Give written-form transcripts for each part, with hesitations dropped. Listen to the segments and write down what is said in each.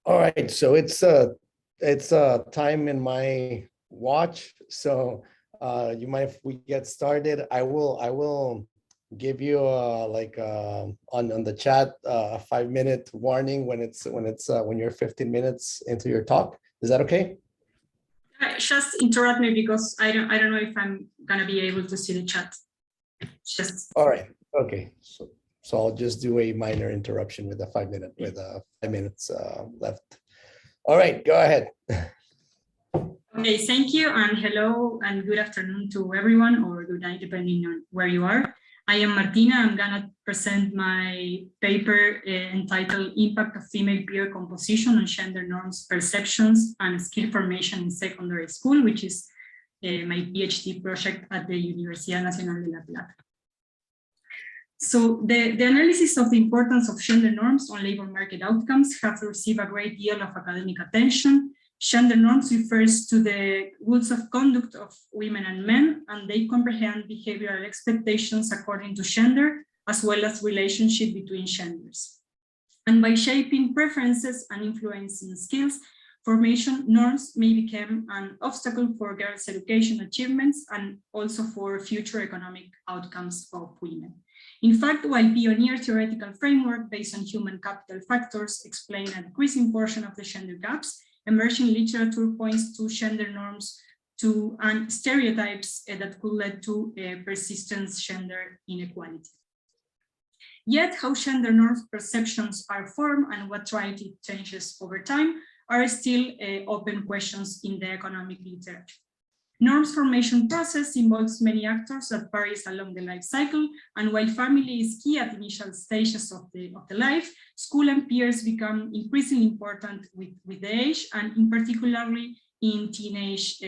All right, so it's time in my watch. So you mind if we get started? I will give you on the chat a 5-minute warning when you're 15 minutes into your talk. Is that okay? Just interrupt me because I don't know if I'm gonna be able to see the chat. Just all right. Okay. So I'll just do a minor interruption with a 5 minutes left. All right, go ahead. Okay, thank you, and hello and good afternoon to everyone, or good night, depending on where you are. I am Martina. I'm gonna present my paper entitled Impact of Female Peer Composition on Gender Norms, Perceptions, and Skill Formation in Secondary School, which is my PhD project at the Universidad Nacional de La Plata. So the analysis of the importance of gender norms on labor market outcomes have received a great deal of academic attention. Gender norms refers to the rules of conduct of women and men, and they comprehend behavioral expectations according to gender, as well as relationship between genders. And by shaping preferences and influencing skills, formation norms may become an obstacle for girls' education achievements and also for future economic outcomes of women. In fact, while pioneer theoretical framework based on human capital factors explain a decreasing portion of the gender gaps, emerging literature points to gender norms and stereotypes that could lead to persistent gender inequality. Yet, how gender norms perceptions are formed and what drives it changes over time are still open questions in the economic literature. Norms formation process involves many actors that varies along the life cycle, and while family is key at initial stages of the life, school and peers become increasingly important with the age, and in particularly in teenage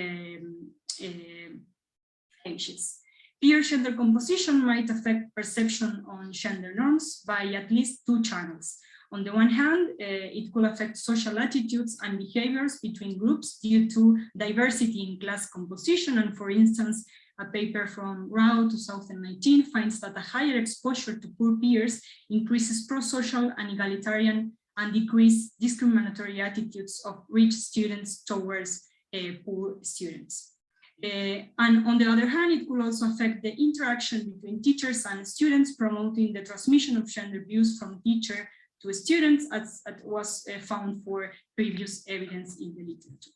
ages. Peer gender composition might affect perception on gender norms by at least two channels. On the one hand, it could affect social attitudes and behaviors between groups due to diversity in class composition. And for instance, a paper from Rao 2019 finds that a higher exposure to poor peers increases pro-social and egalitarian and decreases discriminatory attitudes of rich students towards poor students. And on the other hand, it could also affect the interaction between teachers and students, promoting the transmission of gender views from teacher to students, as was found for previous evidence in the literature.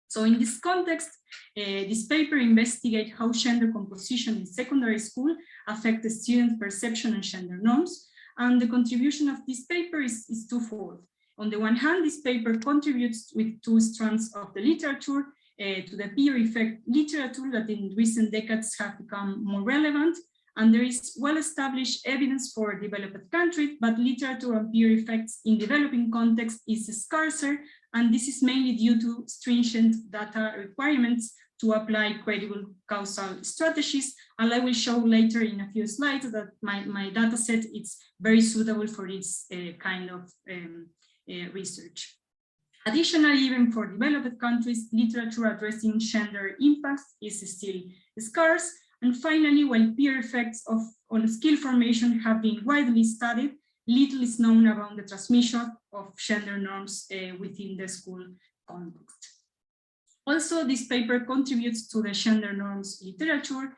So in this context, this paper investigates how gender composition in secondary school affects the student perception and gender norms. And the contribution of this paper is twofold. On the one hand, this paper contributes with two strands of the literature to the peer effect literature that in recent decades have become more relevant. And there is well-established evidence for developed countries, but literature on peer effects in developing context is scarcer, and this is mainly due to stringent data requirements to apply credible causal strategies. And I will show later in a few slides that my data set is very suitable for this kind of research. Additionally, even for developed countries, literature addressing gender impacts is still scarce. And finally, while peer effects on skill formation have been widely studied, little is known about the transmission of gender norms within the school context. Also, this paper contributes to the gender norms literature,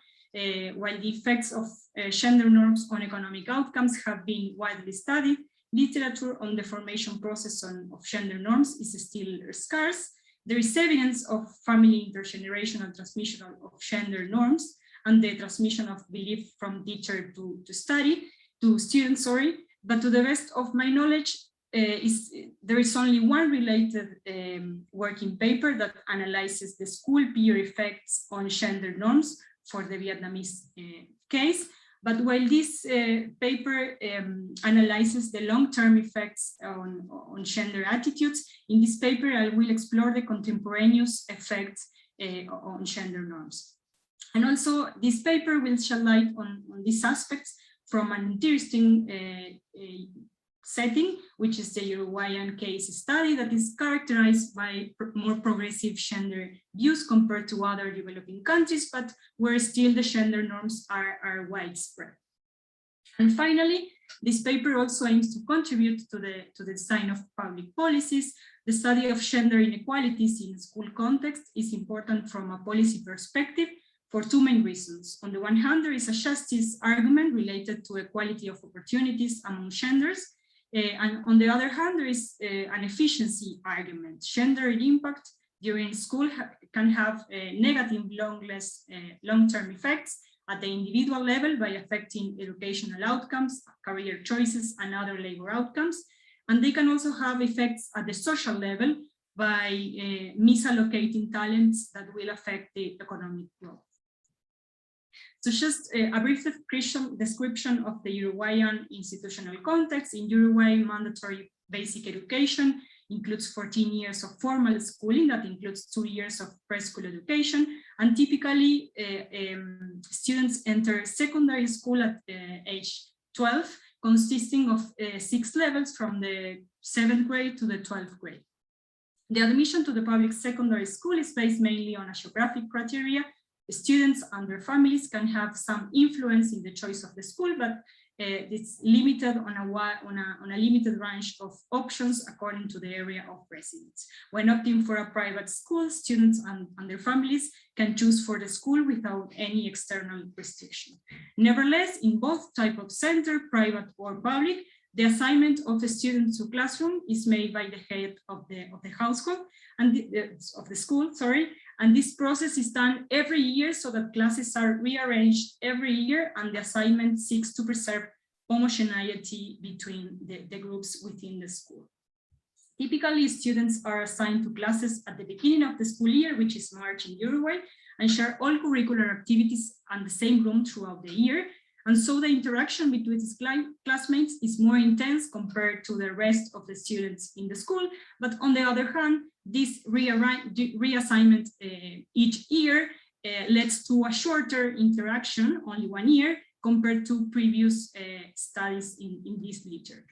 while the effects of gender norms on economic outcomes have been widely studied. Literature on the formation process of gender norms is still scarce. There is evidence of family intergenerational transmission of gender norms, and the transmission of belief from teacher to students, but to the best of my knowledge, there is only one related working paper that analyzes the school peer effects on gender norms for the Vietnamese case. But while this paper analyzes the long-term effects on gender attitudes, in this paper I will explore the contemporaneous effects on gender norms. And also, this paper will shed light on these aspects from an interesting setting, which is the Uruguayan case study that is characterized by more progressive gender views compared to other developing countries, but where still the gender norms are widespread. And finally, This paper also aims to contribute to the design of public policies. The study of gender inequalities in school context is important from a policy perspective for two main reasons. On the one hand, there is a justice argument related to equality of opportunities among genders. And on the other hand, there is an efficiency argument. Gender impact during school can have negative long-term effects at the individual level by affecting educational outcomes, career choices, and other labor outcomes. And they can also have effects at the social level by misallocating talents that will affect the economic growth. So just a brief description of the Uruguayan institutional context. In Uruguay, mandatory basic education includes 14 years of formal schooling, that includes 2 years of preschool education, and typically students enter secondary school at age 12, consisting of 6 levels from the 7th grade to the 12th grade. The admission to the public secondary school is based mainly on a geographic criteria. Students and their families can have some influence in the choice of the school, but it's limited on a limited range of options according to the area of residence. When opting for a private school, students and their families can choose for the school without any external restriction. Nevertheless, in both type of center, private or public, the assignment of a student to classroom is made by the head of the household and of the school, sorry. And this process is done every year so that classes are rearranged every year, and the assignment seeks to preserve homogeneity between the groups within the school. Typically, students are assigned to classes at the beginning of the school year, which is March in Uruguay, and share all curricular activities in the same room throughout the year. And so the interaction between his classmates is more intense compared to the rest of the students in the school. But on the other hand, this reassignment each year leads to a shorter interaction, only 1 year, compared to previous studies in this literature.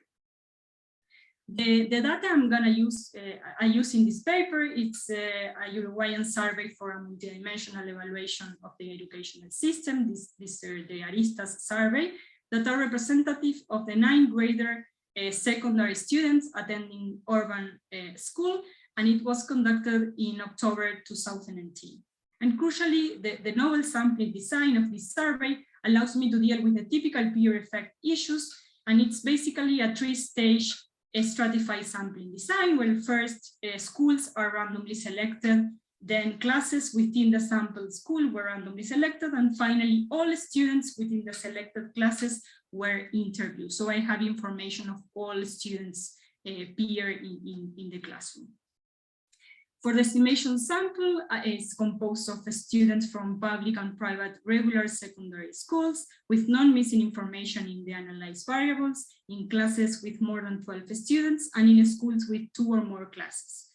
The data I'm gonna use, I use in this paper, it's a Uruguayan survey for a multidimensional evaluation of the educational system. These are the Aristas survey that are representative of the 9th grader secondary students attending urban school, and it was conducted in October 2010. And crucially, the novel sampling design of this survey allows me to deal with the typical peer effect issues, and it's basically a 3-stage stratified sampling design, where first schools are randomly selected, then classes within the sample school were randomly selected, and finally all students within the selected classes were interviewed. So I have information of all students peer in the classroom. For the estimation sample, it's composed of students from public and private regular secondary schools with non-missing information in the analyzed variables, in classes with more than 12 students, and in schools with 2 or more classes.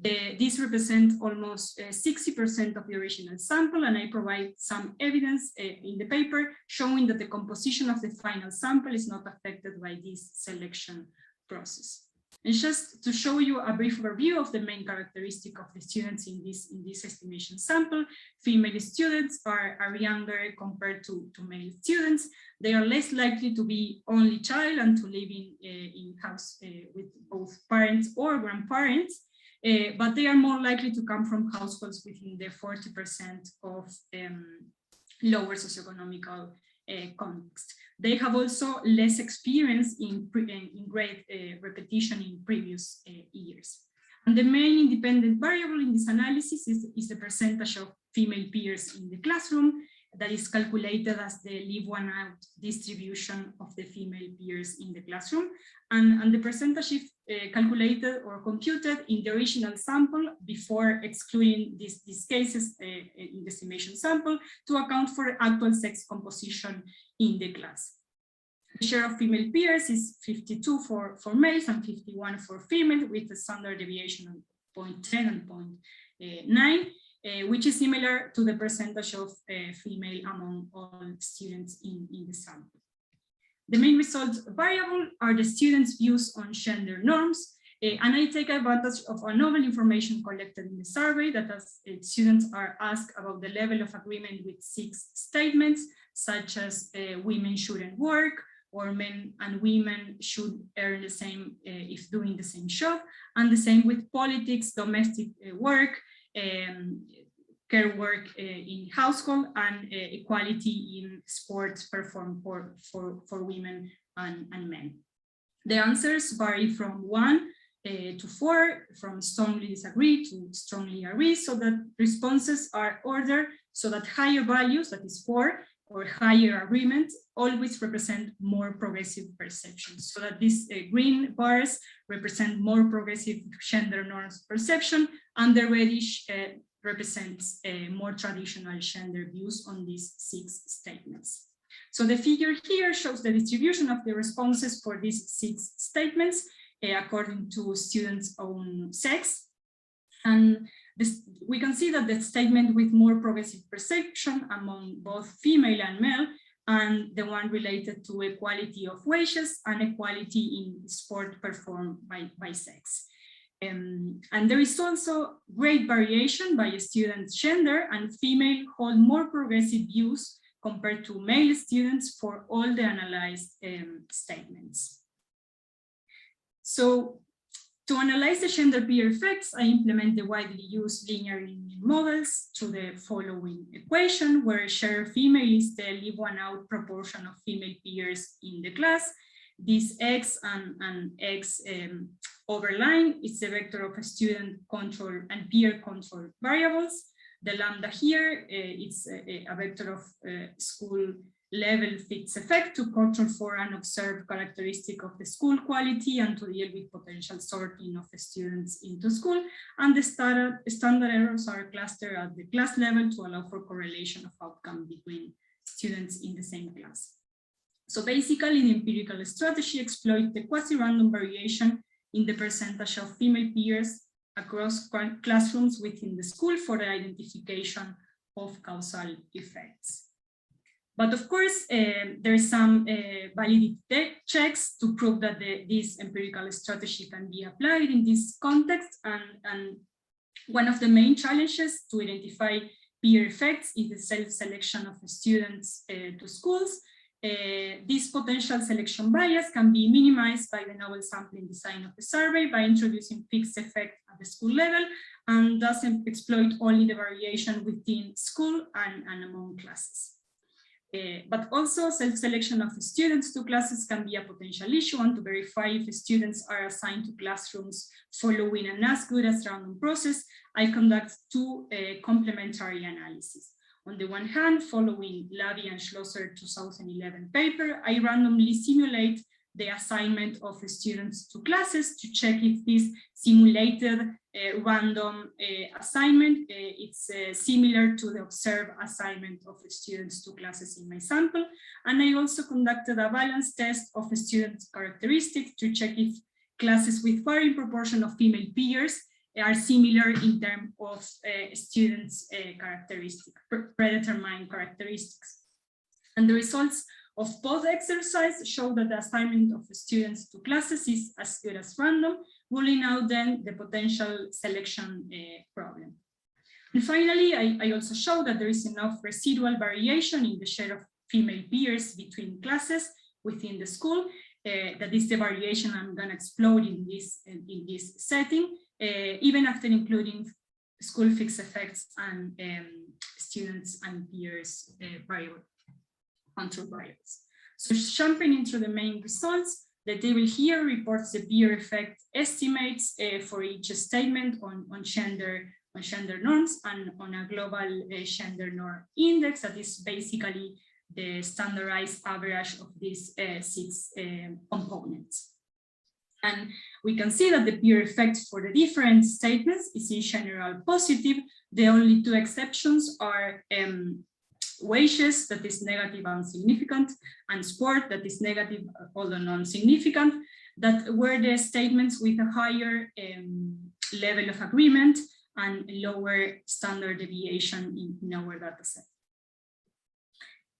These represent almost 60% of the original sample, and I provide some evidence in the paper showing that the composition of the final sample is not affected by this selection process. And just to show you a brief overview of the main characteristic of the students in this estimation sample, female students are younger compared to male students. They are less likely to be only child and to live in house with both parents or grandparents, but they are more likely to come from households within the 40% of lower socioeconomical context. They have also less experience in grade repetition in previous years. And the main independent variable in this analysis is the percentage of female peers in the classroom that is calculated as the leave one out distribution of the female peers in the classroom. And the percentage is calculated or computed in the original sample before excluding these cases in the estimation sample to account for actual sex composition in the class. The share of female peers is 52 for males and 51 for females, with a standard deviation of 0.10 and 0.9, which is similar to the percentage of female among all students in the sample. The main results variable are the students' views on gender norms, and I take advantage of a novel information collected in the survey that as students are asked about the level of agreement with 6 statements, such as women shouldn't work, or men and women should earn the same if doing the same job, and the same with politics, domestic work, care work in household, and equality in sports performed for women and men. The answers vary from 1 to 4, from strongly disagree to strongly agree, so that responses are ordered so that higher values, that is 4, or higher agreement, always represent more progressive perceptions, so that these green bars represent more progressive gender norms perception, and the reddish represents more traditional gender views on these 6 statements. So the figure here shows the distribution of the responses for these 6 statements according to students' own sex. And we can see that the statement with more progressive perception among both female and male, and the one related to equality of wages and equality in sport performed by sex. And there is also great variation by students' gender, and female hold more progressive views compared to male students for all the analyzed statements. So to analyze the gender peer effects, I implement the widely used linear linear models to the following equation, where share female is the leave one out proportion of female peers in the class. This X and X overline is the vector of student control and peer control variables. The lambda here, it's a vector of school level fixed effect to control for and observe characteristic of the school quality and to deal with potential sorting of the students into school. And the standard errors are clustered at the class level to allow for correlation of outcome between students in the same class. So basically, the empirical strategy exploits the quasi-random variation in the percentage of female peers across classrooms within the school for the identification of causal effects. But of course, there is some validity checks to prove that this empirical strategy can be applied in this context. And one of the main challenges to identify peer effects is the self-selection of students to schools. This potential selection bias can be minimized by the novel sampling design of the survey by introducing fixed effect at the school level, and thus exploit only the variation within school and among classes. But also self-selection of students to classes can be a potential issue, and to verify if students are assigned to classrooms following an as good as random process, I conduct 2 complementary analyses. On the one hand, following Lavi and Schlosser 2011 paper, I randomly simulate the assignment of students to classes to check if this simulated random assignment it's similar to the observed assignment of students to classes in my sample. And I also conducted a balance test of students' characteristics to check if classes with varying proportion of female peers are similar in terms of students' characteristics, predetermined characteristics. And the results of both exercises show that the assignment of students to classes is as good as random, ruling out then the potential selection problem. And finally, I also show that there is enough residual variation in the share of female peers between classes within the school. That is the variation I'm going to explore in this setting, even after including school fixed effects and students and peers variable control variables. So jumping into the main results, the table here reports the peer effect estimates for each statement on gender norms and on a global gender norm index that is basically the standardized average of these 6 components. And we can see that the peer effect for the different statements is in general positive. The only 2 exceptions are wages, that is negative and significant, and sport, that is negative although non-significant, that were the statements with a higher level of agreement and lower standard deviation in our dataset.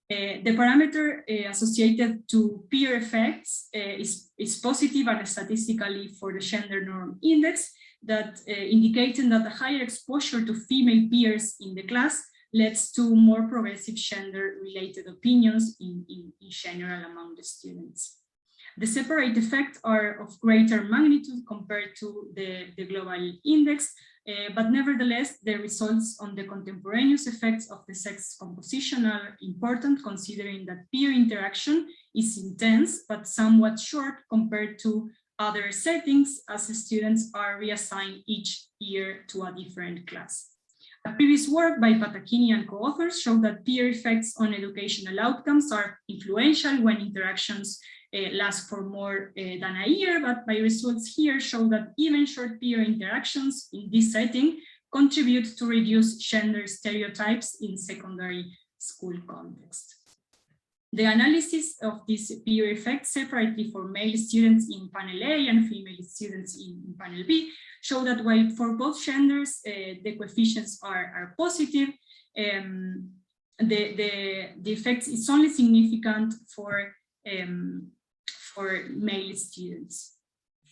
The parameter associated to peer effects is positive and statistically for the gender norm index, that indicating that a higher exposure to female peers in the class leads to more progressive gender-related opinions in general among the students. The separate effects are of greater magnitude compared to the global index, but nevertheless, the results on the contemporaneous effects of the sex composition are important, considering that peer interaction is intense, but somewhat short compared to other settings, as students are reassigned each year to a different class. A previous work by Patachini and co-authors showed that peer effects on educational outcomes are influential when interactions last for more than a year, but my results here show that even short peer interactions in this setting contribute to reduce gender stereotypes in secondary school context. The analysis of these peer effects separately for male students in panel A and female students in panel B show that while for both genders the coefficients are positive, the effect is only significant for male students.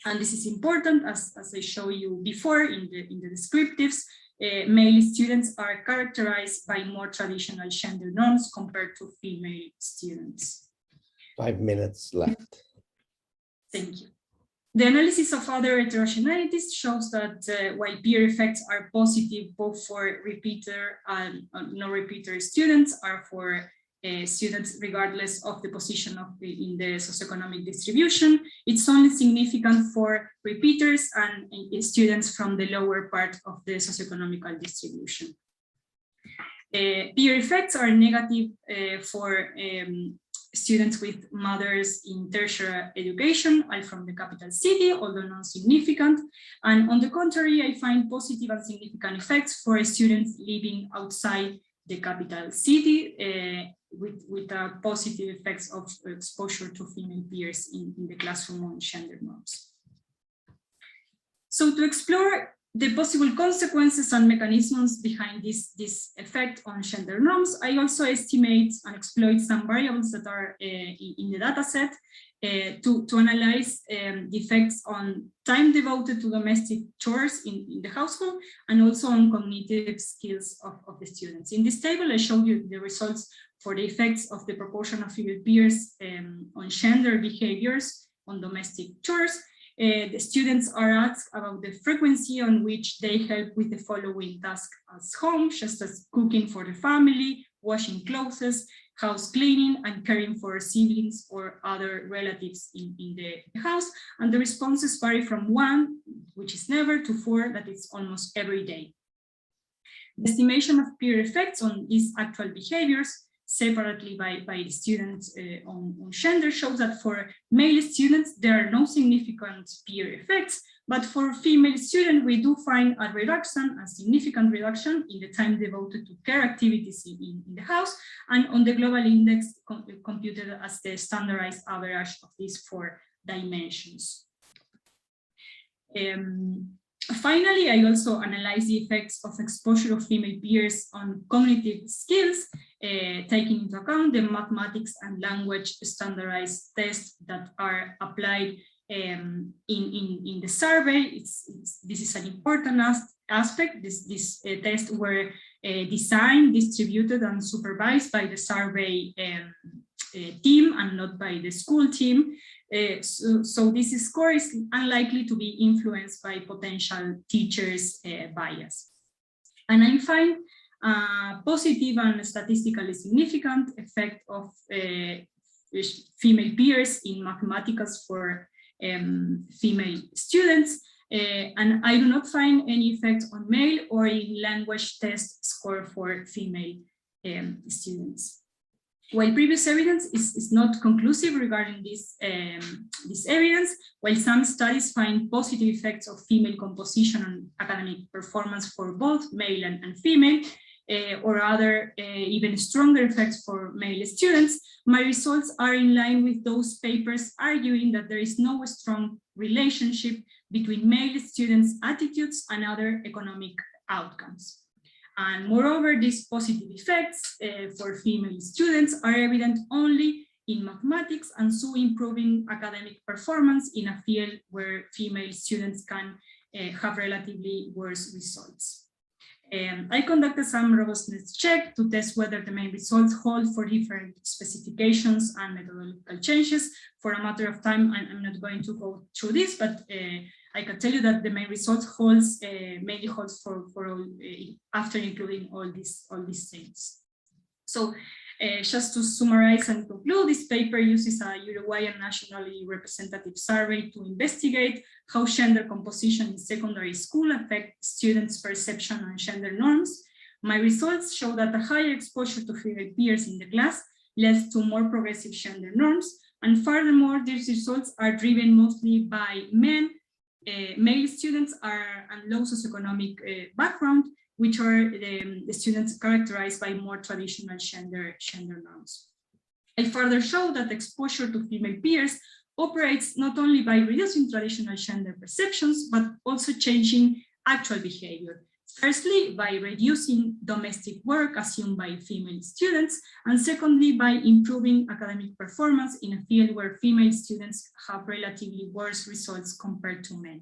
And this is important, as I showed you before in the descriptives. Male students are characterized by more traditional gender norms compared to female students. 5 minutes left. Thank you. The analysis of other heterogeneities shows that while peer effects are positive both for repeater and non-repeater students, are for students regardless of the position in the socioeconomic distribution, it's only significant for repeaters and students from the lower part of the socioeconomic distribution. Peer effects are negative for students with mothers in tertiary education and from the capital city, although non-significant. And on the contrary, I find positive and significant effects for students living outside the capital city, with positive effects of exposure to female peers in the classroom on gender norms. So to explore the possible consequences and mechanisms behind this effect on gender norms, I also estimate and exploit some variables that are in the data set to analyze the effects on time devoted to domestic chores in the household, and also on cognitive skills of the students. In this table, I show you the results for the effects of the proportion of female peers on gender behaviors on domestic chores. The students are asked about the frequency on which they help with the following tasks at home, just as cooking for the family, washing clothes, house cleaning, and caring for siblings or other relatives in the house. And the responses vary from 1, which is never, to 4, that is almost every day. The estimation of peer effects on these actual behaviors separately by the students on gender shows that for male students there are no significant peer effects, but for female students we do find a significant reduction in the time devoted to care activities in the house, and on the global index computed as the standardized average of these 4 dimensions. Finally, I also analyze the effects of exposure of female peers on cognitive skills, taking into account the mathematics and language standardized tests that are applied in the survey. This is an important aspect. These tests were designed, distributed, and supervised by the survey team and not by the school team. So this score is unlikely to be influenced by potential teachers' bias. And I find a positive and statistically significant effect of female peers in mathematics for female students, and I do not find any effect on male or in language test score for female students. While previous evidence is not conclusive regarding this evidence, while some studies find positive effects of female composition on academic performance for both male and female, or other even stronger effects for male students, my results are in line with those papers arguing that there is no strong relationship between male students' attitudes and other economic outcomes. And moreover, these positive effects for female students are evident only in mathematics, and so improving academic performance in a field where female students can have relatively worse results. I conducted some robustness check to test whether the main results hold for different specifications and methodological changes. For a matter of time, I'm not going to go through this, but I can tell you that the main results holds mainly holds for all after including all these things. So just to summarize and conclude, this paper uses a Uruguayan nationally representative survey to investigate how gender composition in secondary school affects students' perception on gender norms. My results show that a higher exposure to female peers in the class leads to more progressive gender norms. And furthermore, these results are driven mostly by men. Male students are and low socioeconomic background, which are the students characterized by more traditional gender norms. I further show that exposure to female peers operates not only by reducing traditional gender perceptions, but also changing actual behavior. Firstly, by reducing domestic work assumed by female students, and secondly, by improving academic performance in a field where female students have relatively worse results compared to men.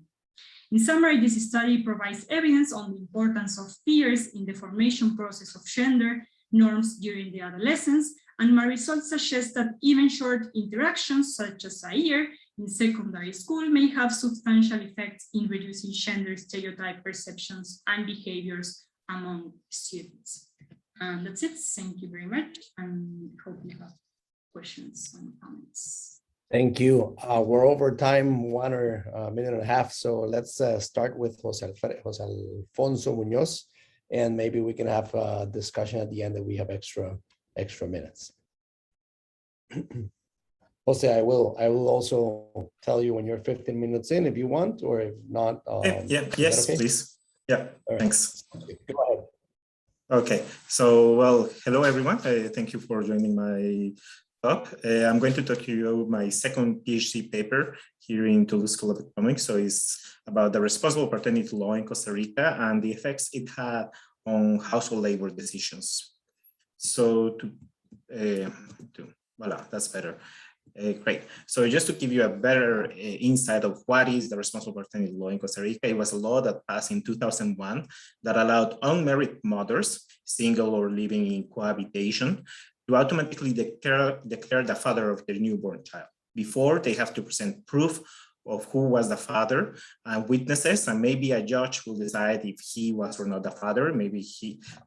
In summary, this study provides evidence on the importance of peers in the formation process of gender norms during the adolescence, and my results suggest that even short interactions, such as a year in secondary school, may have substantial effects in reducing gender stereotype perceptions and behaviors among students. And that's it. Thank you very much, and hope you have questions and comments. Thank you. We're over time, 1 or a minute and a half. So let's start with Jose Alfonso Munoz, and maybe we can have a discussion at the end that we have extra minutes. Jose, I will also tell you when you're 15 minutes in if you want, or if not. Yes, okay? Please. Yeah, right. Thanks. Go ahead. Okay, so well, hello everyone. Thank you for joining my talk. I'm going to talk to you about my second PhD paper here in Toulouse School of Economics. So it's about the responsible paternity law in Costa Rica and the effects it had on household labor decisions. So voila, that's better. Great. So just to give you a better insight of what is the responsible paternity law in Costa Rica, it was a law that passed in 2001 that allowed unmarried mothers, single or living in cohabitation, to automatically declare the father of their newborn child. Before, they have to present proof of who was the father and witnesses, and maybe a judge will decide if he was or not the father. Maybe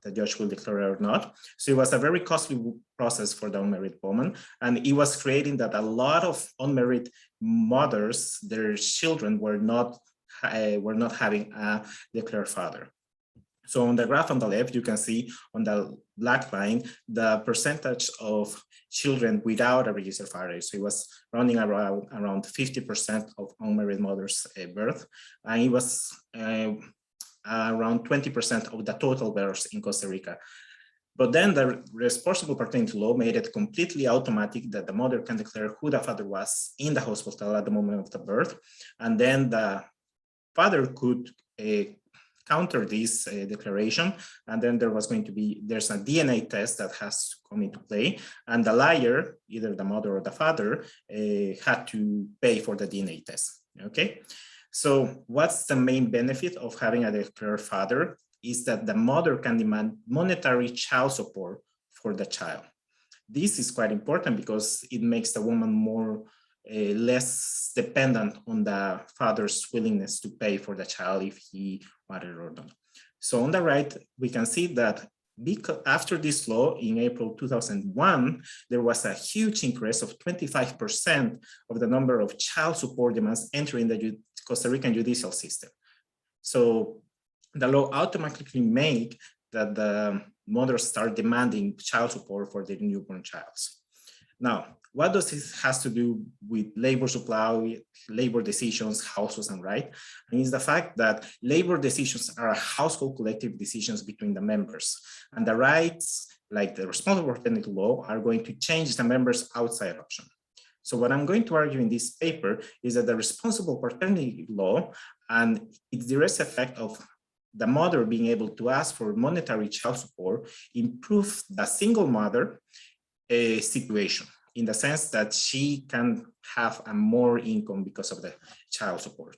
the judge will declare or not. So it was a very costly process for the unmarried woman, and it was creating that a lot of unmarried mothers, their children were not having a declared father. So on the graph on the left, you can see on the black line, the percentage of children without a registered father. So it was running around 50% of unmarried mothers' birth. And it was around 20% of the total births in Costa Rica. But then the responsible paternity law made it completely automatic that the mother can declare who the father was in the hospital at the moment of the birth. And then the father could counter this declaration, and then there's a DNA test that has to come into play, and the liar, either the mother or the father, had to pay for the DNA test. Okay, so what's the main benefit of having a declared father is that the mother can demand monetary child support for the child. This is quite important because it makes the woman more less dependent on the father's willingness to pay for the child if he wanted or not. So on the right, we can see that after this law in April 2001, there was a huge increase of 25% of the number of child support demands entering the Costa Rican judicial system. So the law automatically made that the mothers start demanding child support for their newborn child. Now, what does this has to do with labor supply, labor decisions, households, and right? And it's the fact that labor decisions are household collective decisions between the members, and the rights, like the responsible paternity law, are going to change the members' outside option. So what I'm going to argue in this paper is that the responsible paternity law and its direct effect of the mother being able to ask for monetary child support improve the single mother situation, in the sense that she can have a more income because of the child support.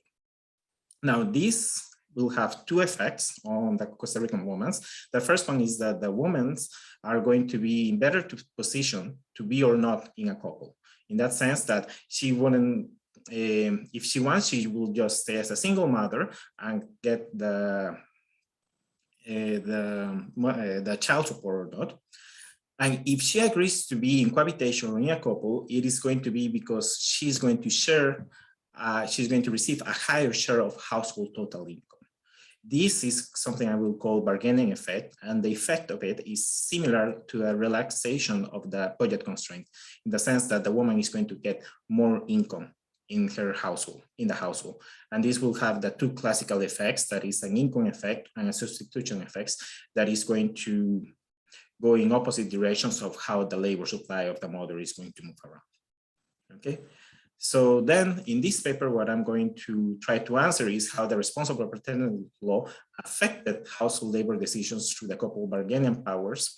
Now, this will have two effects on the Costa Rican women. The first one is that the women are going to be in better position to be or not in a couple. In that sense that she wouldn't, if she wants, she will just stay as a single mother and get the child support or not. And if she agrees to be in cohabitation or in a couple, it is going to be because she's going to share, she's going to receive a higher share of household total income. This is something I will call bargaining effect, and the effect of it is similar to a relaxation of the budget constraint, in the sense that the woman is going to get more income in her household, in the household. And this will have the two classical effects, that is an income effect and a substitution effects, that is going to go in opposite directions of how the labor supply of the mother is going to move around. Okay. So then in this paper, what I'm going to try to answer is how the responsible paternity law affected household labor decisions through the couple bargaining powers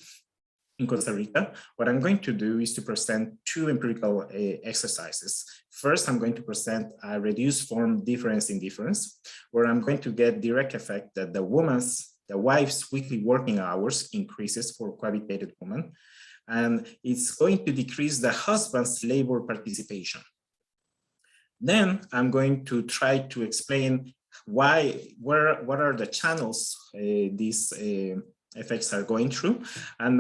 in Costa Rica. What I'm going to do is to present two empirical exercises. First, I'm going to present a reduced form difference in difference, where I'm going to get direct effect that the wife's weekly working hours increases for cohabitated women, and it's going to decrease the husband's labor participation. Then I'm going to try to explain what are the channels these effects are going through. And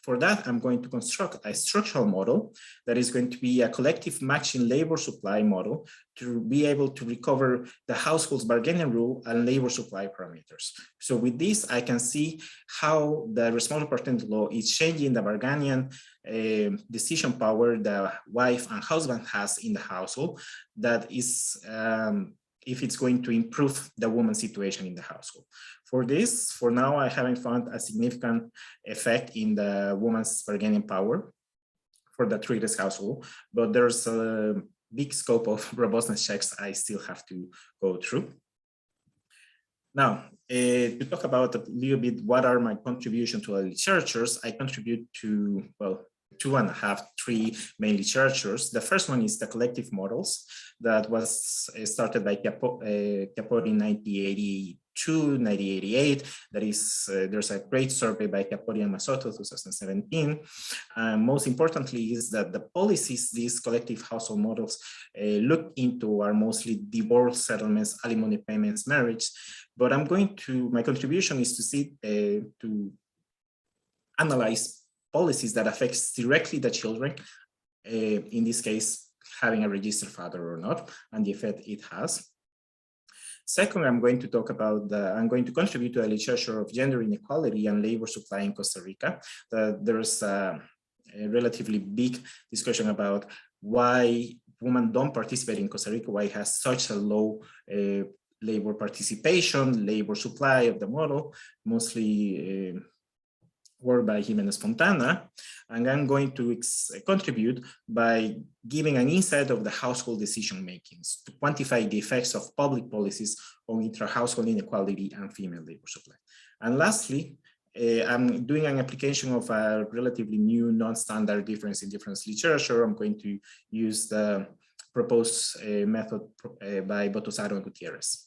for that, I'm going to construct a structural model that is going to be a collective matching labor supply model to be able to recover the household's bargaining rule and labor supply parameters. So with this, I can see how the responsible paternity law is changing the bargaining decision power the wife and husband has in the household, that is if it's going to improve the woman's situation in the household. For this, for now, I haven't found a significant effect in the woman's bargaining power for the treated household, but there's a big scope of robustness checks I still have to go through. Now, to talk about a little bit what are my contributions to the literatures, I contribute to, well, 3 main literatures. The first one is the collective models that was started by Capote in 1982, 1988. That is, there's a great survey by Capote and Massotto, 2017. Most importantly is that the policies these collective household models look into are mostly divorce settlements, alimony payments, marriage. But my contribution is to see, to analyze policies that affects directly the children, in this case, having a registered father or not, and the effect it has. Second, I'm going to talk about I'm going to contribute to a literature of gender inequality and labor supply in Costa Rica. There's a relatively big discussion about why women don't participate in Costa Rica, why it has such a low labor participation, labor supply of the model, mostly work by Jimenez Fontana, and I'm going to contribute by giving an insight of the household decision makings to quantify the effects of public policies on intra-household inequality and female labor supply. And lastly, I'm doing an application of a relatively new non-standard difference in difference literature. I'm going to use the proposed method by Botosaro and Gutierrez.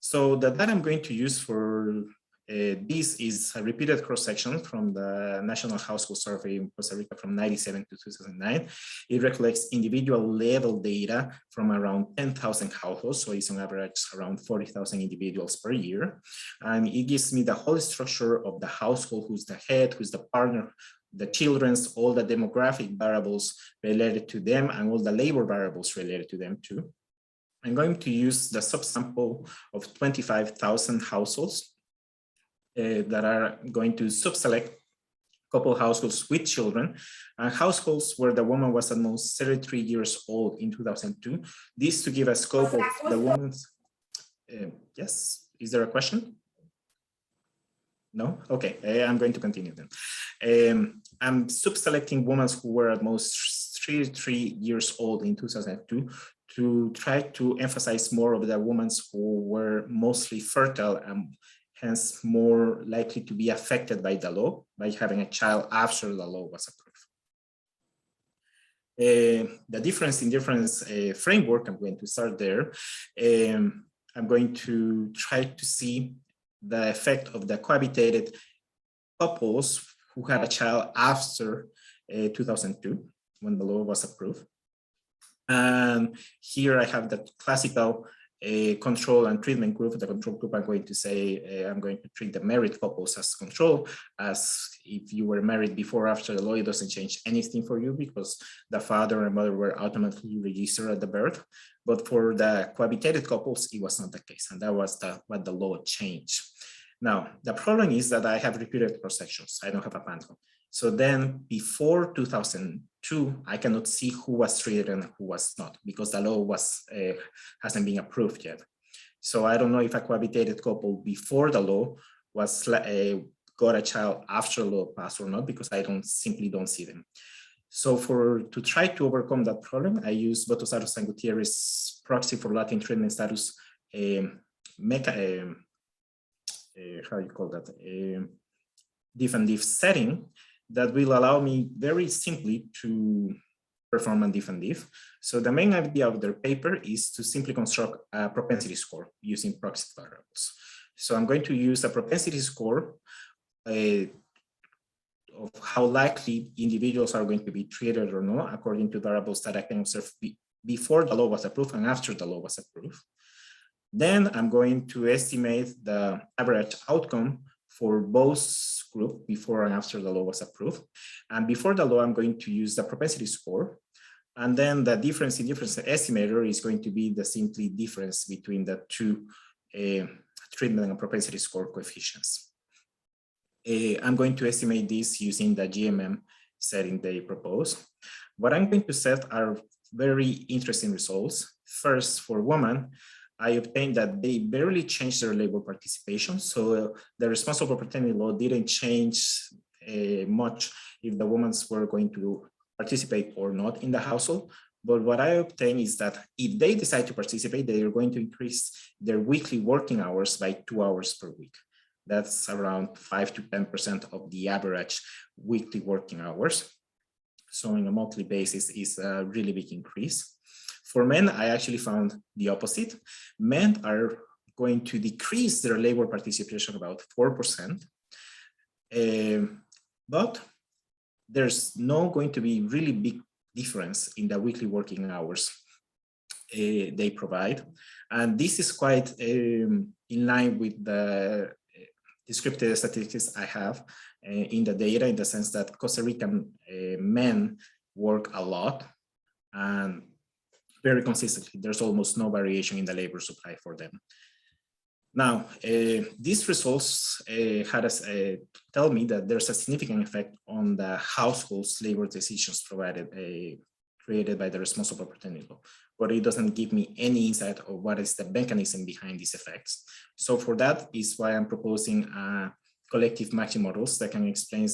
So the data I'm going to use for this is a repeated cross-section from the National Household Survey in Costa Rica from 1997 to 2009. It recollects individual level data from around 10,000 households, so it's on average around 40,000 individuals per year. And it gives me the whole structure of the household, who's the head, who's the partner, the children's, all the demographic variables related to them, and all the labor variables related to them too. I'm going to use the subsample of 25,000 households that are going to subselect couple households with children and households where the woman was at most 33 years old in 2002. This to give a scope of the woman's. Yes, is there a question? No? Okay, I'm going to continue then. I'm subselecting women who were at most 33 years old in 2002 to try to emphasize more of the women who were mostly fertile and hence more likely to be affected by the law, by having a child after the law was approved. The difference in difference framework, I'm going to start there. I'm going to try to see the effect of the cohabitated couples who had a child after 2002, when the law was approved. And here I have the classical control and treatment group. The control group, I'm going to say, I'm going to treat the married couples as control, as if you were married before or after the law, it doesn't change anything for you because the father and mother were automatically registered at the birth. But for the cohabitated couples, it was not the case. And that was what the law changed. Now, the problem is that I have repeated cross-sections. I don't have a panel. So then before 2002, I cannot see who was treated and who was not because the law hasn't been approved yet. So I don't know if a cohabitated couple before the law was got a child after the law passed or not because I simply don't see them. So to try to overcome that problem, I use Botosaros and Gutierrez proxy for Latin treatment status how you call that, diff and diff setting that will allow me very simply to perform a diff and diff. So the main idea of their paper is to simply construct a propensity score using proxy variables. So I'm going to use a propensity score of how likely individuals are going to be treated or not according to variables that I can observe before the law was approved and after the law was approved. Then I'm going to estimate the average outcome for both groups before and after the law was approved. And before the law, I'm going to use the propensity score. And then the difference in difference estimator is going to be the simply difference between the two treatment and propensity score coefficients. I'm going to estimate this using the GMM setting they propose. What I'm going to set are very interesting results. First, for women, I obtained that they barely changed their labor participation. So the responsible paternity law didn't change much if the women were going to participate or not in the household. But what I obtained is that if they decide to participate, they are going to increase their weekly working hours by 2 hours per week. That's around 5 to 10% of the average weekly working hours. So on a monthly basis is a really big increase. For men, I actually found the opposite. Men are going to decrease their labor participation about 4%, but there's no going to be really big difference in the weekly working hours they provide. And this is quite in line with the descriptive statistics I have in the data, in the sense that Costa Rican men work a lot and very consistently. There's almost no variation in the labor supply for them. Now, these results had us tell me that there's a significant effect on the household's labor decisions created by the responsible paternity law, but it doesn't give me any insight of what is the mechanism behind these effects. So for that is why I'm proposing collective matching models that can explain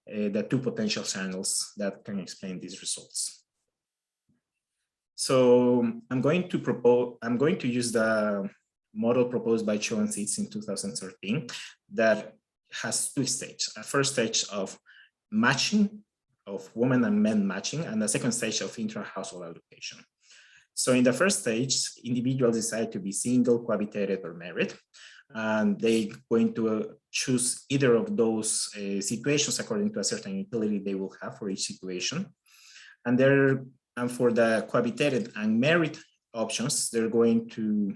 the two potential channels that can explain these results. So I'm going to use the model proposed by Cho and Seitz in 2013 that has two stages. A first stage of matching, of women and men matching, and the second stage of intra-household allocation. So in the first stage, individuals decide to be single, cohabitated, or married, and they're going to choose either of those situations according to a certain utility they will have for each situation. And for the cohabitated and married options, they're going to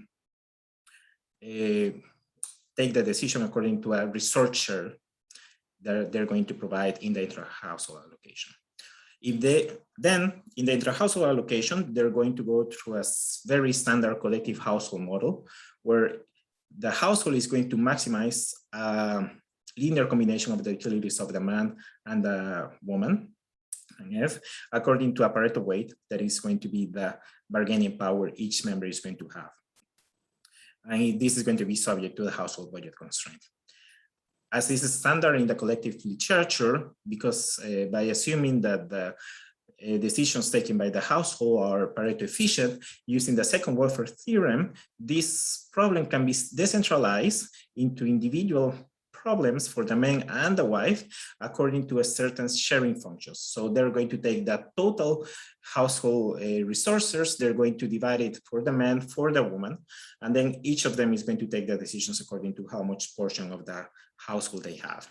take the decision according to a researcher that they're going to provide in the intra-household allocation. In the intra-household allocation, they're going to go through a very standard collective household model where the household is going to maximize a linear combination of the utilities of the man and the woman, according to a Pareto weight that is going to be the bargaining power each member is going to have. And this is going to be subject to the household budget constraint. As is standard in the collective literature, because by assuming that the decisions taken by the household are Pareto efficient, using the second welfare theorem, this problem can be decentralized into individual problems for the man and the wife according to a certain sharing functions. So they're going to take that total household resources, they're going to divide it for the man, for the woman, and then each of them is going to take the decisions according to how much portion of the household they have.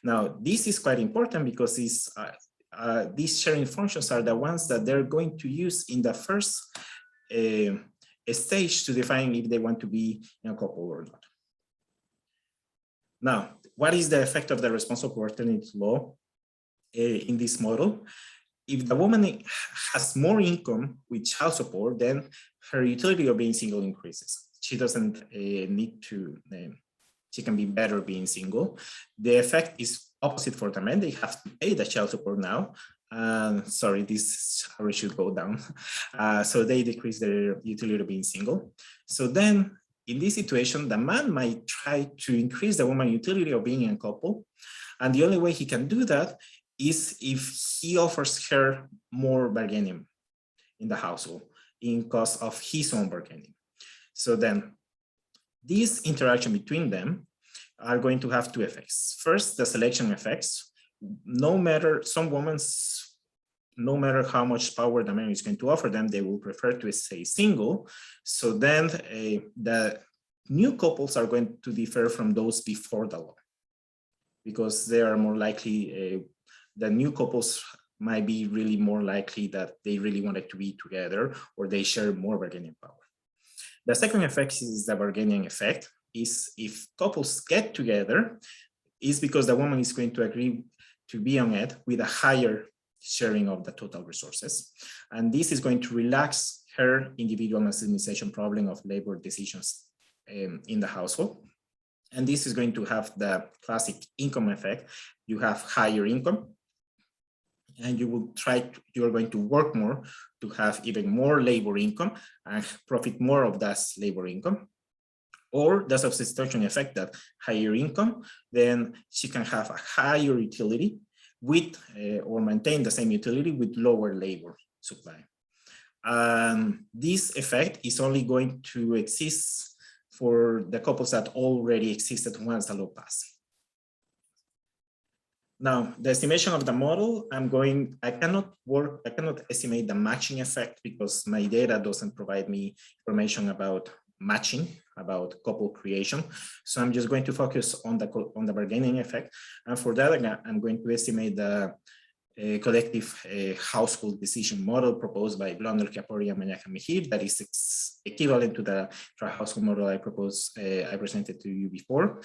Now, this is quite important because these sharing functions are the ones that they're going to use in the first stage to define if they want to be in a couple or not. Now, what is the effect of the responsible paternity law in this model? If the woman has more income with child support, then her utility of being single increases. She doesn't need to, she can be better being single. The effect is opposite for the men. They have to pay the child support now. Sorry, this salary should go down. So they decrease their utility of being single. So then in this situation, the man might try to increase the woman's utility of being in a couple. And the only way he can do that is if he offers her more bargaining in the household in cost of his own bargaining. So then this interaction between them are going to have two effects. First, the selection effects. No matter some women's, no matter how much power the man is going to offer them, they will prefer to stay single. So then the new couples are going to differ from those before the law, because they are more likely, the new couples might be really more likely that they really wanted to be together or they share more bargaining power. The second effect is the bargaining effect. Is if couples get together, is because the woman is going to agree to be on it with a higher sharing of the total resources. And this is going to relax her individual maximization problem of labor decisions in the household. And this is going to have the classic income effect. You have higher income and you will you're going to work more to have even more labor income and profit more of that labor income. Or the substitution effect, that higher income, then she can have a higher utility with or maintain the same utility with lower labor supply. This effect is only going to exist for the couples that already existed once the law passed. Now, the estimation of the model, I cannot estimate the matching effect because my data doesn't provide me information about matching, about couple creation. So I'm just going to focus on the bargaining effect. And for that, I'm going to estimate the collective household decision model proposed by Blondel, Chiappori, and Mañaja-Mejir that is equivalent to the household model I presented to you before.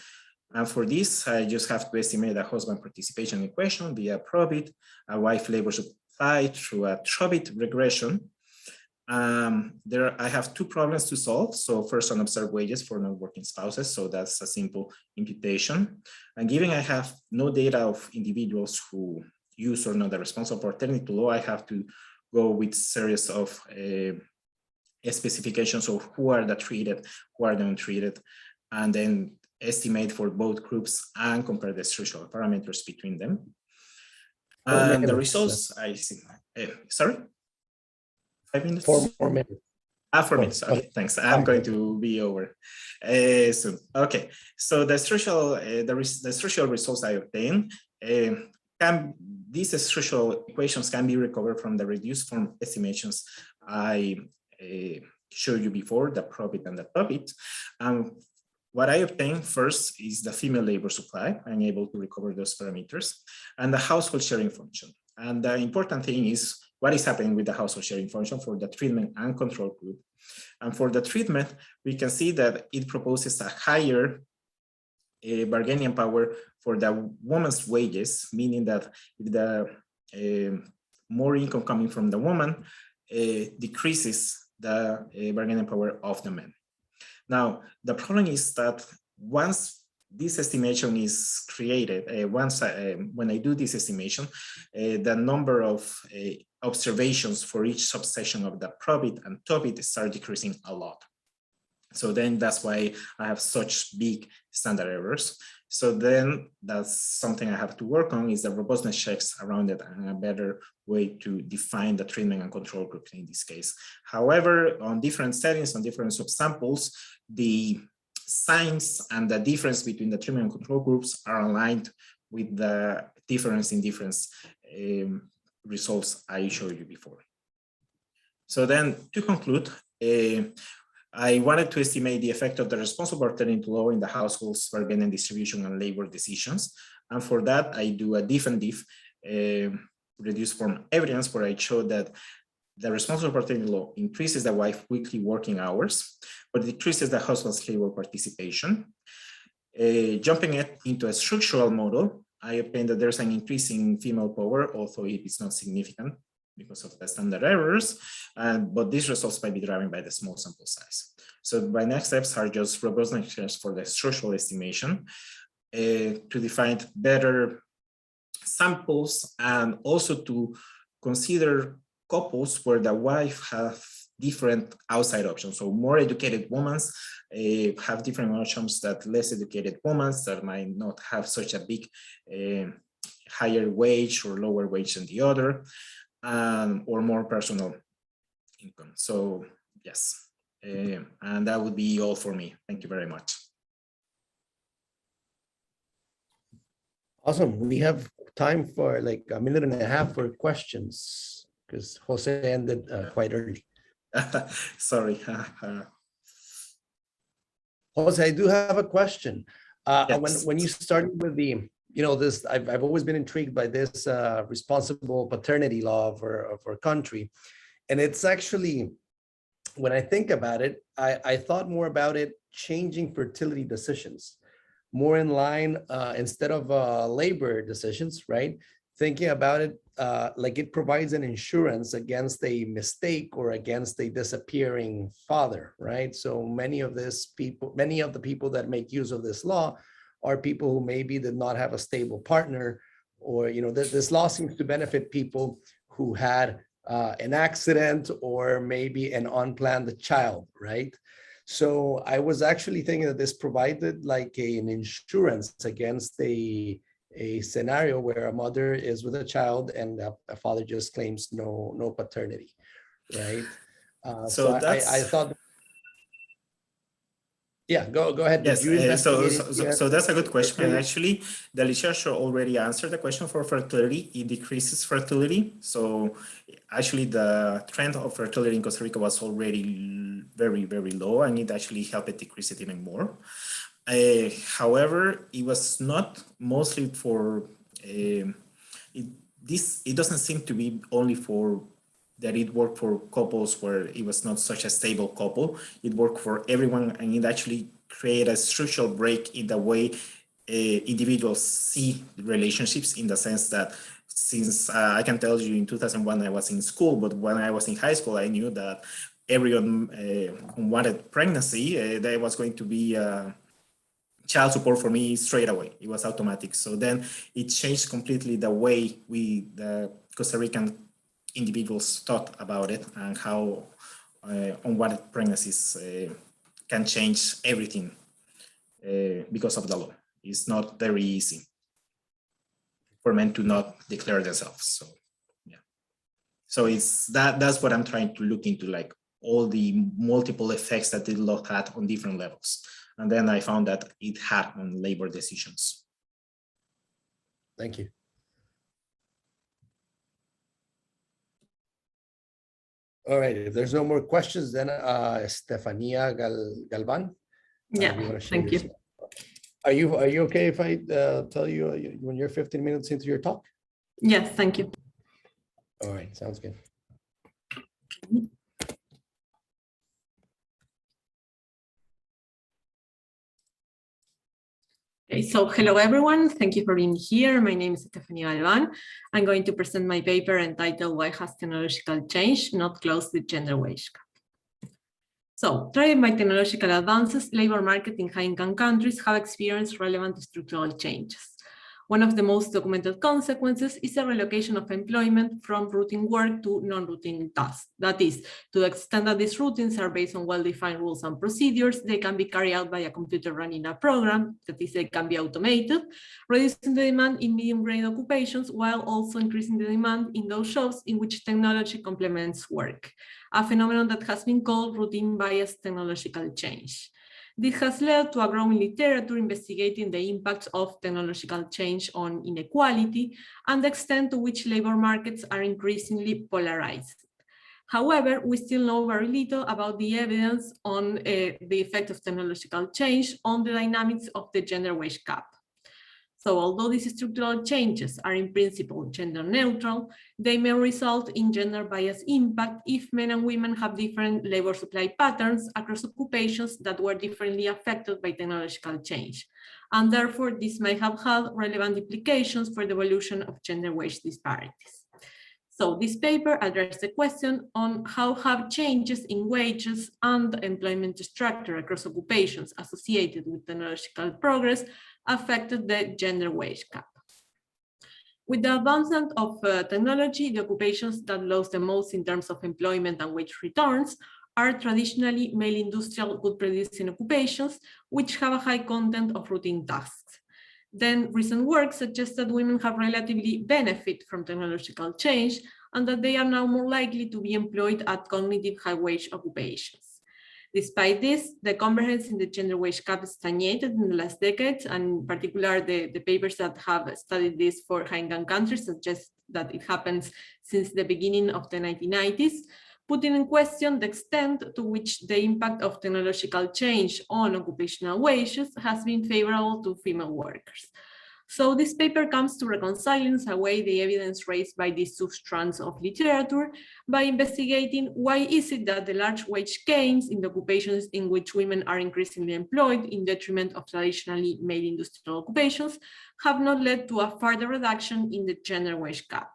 And for this, I just have to estimate the husband participation equation via Probit, a wife labor supply through a Probit regression. I have two problems to solve. So first, unobserved wages for non-working spouses. So that's a simple imputation. And given I have no data of individuals who use or not the responsible paternity law, I have to go with series of specifications of who are the treated, who are the untreated, and then estimate for both groups and compare the structural parameters between them. And the results, I see. Sorry? 5 minutes? 4 more minutes. 4 minutes, sorry, okay. Thanks. I'm going to be over soon. Okay, so the structural results I obtained, these structural equations can be recovered from the reduced form estimations I showed you before, the Probit and the Probit. What I obtained first is the female labor supply. I'm able to recover those parameters and the household sharing function. And the important thing is what is happening with the household sharing function for the treatment and control group. And for the treatment, we can see that it proposes a higher bargaining power for the woman's wages, meaning that if the more income coming from the woman decreases the bargaining power of the men. Now, the problem is that once this estimation is created, when I do this estimation, the number of observations for each subsection of the Probit and Tobit start decreasing a lot. So then that's why I have such big standard errors. So then that's something I have to work on, is the robustness checks around it and a better way to define the treatment and control groups in this case. However, on different settings, on different subsamples, the signs and the difference between the treatment and control groups are aligned with the difference in difference results I showed you before. So then to conclude, I wanted to estimate the effect of the responsible paternity law in the household's burden and distribution and labor decisions. And for that, I do a diff and diff reduced form evidence where I show that the responsible paternity law increases the wife's weekly working hours, but decreases the husband's labor participation. Jumping it into a structural model, I obtained that there's an increase in female power, although it is not significant because of the standard errors, but these results might be driven by the small sample size. So my next steps are just robustness for the structural estimation to define better samples and also to consider couples where the wife have different outside options. So more educated women have different options that less educated women that might not have such a big higher wage or lower wage than the other, or more personal income. So yes, and that would be all for me. Thank you very much. Awesome. We have time for like a minute and a half for questions because Jose ended quite early. Sorry. Jose, I do have a question. Yes. When you started with the, this, I've always been intrigued by this responsible paternity law of our country. And it's actually, when I think about it, I thought more about it changing fertility decisions, more in line instead of labor decisions, right? Thinking about it like it provides an insurance against a mistake or against a disappearing father, right? So many of the people that make use of this law are people who maybe did not have a stable partner, or this law seems to benefit people who had an accident or maybe an unplanned child, right? So I was actually thinking that this provided like an insurance against a scenario where a mother is with a child and a father just claims no paternity, right? So I thought. Yeah, go ahead. Yes, Did you investigate so that's a good question. And actually, the literature already answered the question for fertility. It decreases fertility. So actually, the trend of fertility in Costa Rica was already very, very low, and it actually helped it decrease it even more. However, it was not mostly for, it doesn't seem to be only for that it worked for couples where it was not such a stable couple. It worked for everyone, and it actually created a structural break in the way individuals see relationships, in the sense that since I can tell you in 2001 I was in school, but when I was in high school, I knew that everyone wanted pregnancy. There was going to be child support for me straight away. It was automatic. So then it changed completely the way the Costa Rican individuals thought about it, and how unwanted pregnancies can change everything because of the law. It's not very easy for men to not declare themselves. So yeah, so it's that's what I'm trying to look into, like all the multiple effects that the law had on different levels. And then I found that it had on labor decisions. Thank you. All right, if there's no more questions, then Estefania Galvan. Yeah, thank you. Are you okay if I tell you when you're 15 minutes into your talk? Yes, thank you. All right, sounds good. Okay, so hello everyone, thank you for being here. My name is Estefania Galvan. I'm going to present my paper entitled Why Has Technological Change Not Closed the Gender Wage Gap? So, driven by technological advances, labor markets in high-income countries have experienced relevant structural changes. One of the most documented consequences is the relocation of employment from routine work to non-routine tasks. That is, to the extent that these routines are based on well-defined rules and procedures, they can be carried out by a computer running a program, that is, they can be automated, reducing the demand in medium-grade occupations while also increasing the demand in those jobs in which technology complements work, a phenomenon that has been called routine bias technological change. This has led to a growing literature investigating the impacts of technological change on inequality and the extent to which labor markets are increasingly polarized. However, we still know very little about the evidence on the effect of technological change on the dynamics of the gender wage gap. So although these structural changes are in principle gender neutral, they may result in gender bias impact if men and women have different labor supply patterns across occupations that were differently affected by technological change. And therefore, this may have had relevant implications for the evolution of gender wage disparities. So this paper addressed the question on how have changes in wages and employment structure across occupations associated with technological progress affected the gender wage gap. With the advancement of technology, the occupations that lost the most in terms of employment and wage returns are traditionally male industrial good-producing occupations, which have a high content of routine tasks. Then recent work suggests that women have relatively benefit from technological change and that they are now more likely to be employed at cognitive high-wage occupations. Despite this, the convergence in the gender wage gap stagnated in the last decades, and in particular, the papers that have studied this for high-income countries suggest that it happens since the beginning of the 1990s, putting in question the extent to which the impact of technological change on occupational wages has been favorable to female workers. So this paper comes to reconcile in some way the evidence raised by these two strands of literature by investigating why is it that the large wage gains in the occupations in which women are increasingly employed in detriment of traditionally male industrial occupations have not led to a further reduction in the gender wage gap.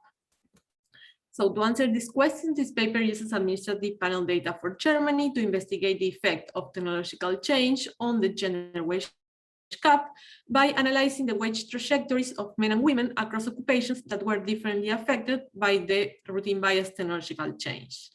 So to answer this question, this paper uses administrative panel data for Germany to investigate the effect of technological change on the gender wage gap by analyzing the wage trajectories of men and women across occupations that were differently affected by the routine bias technological change.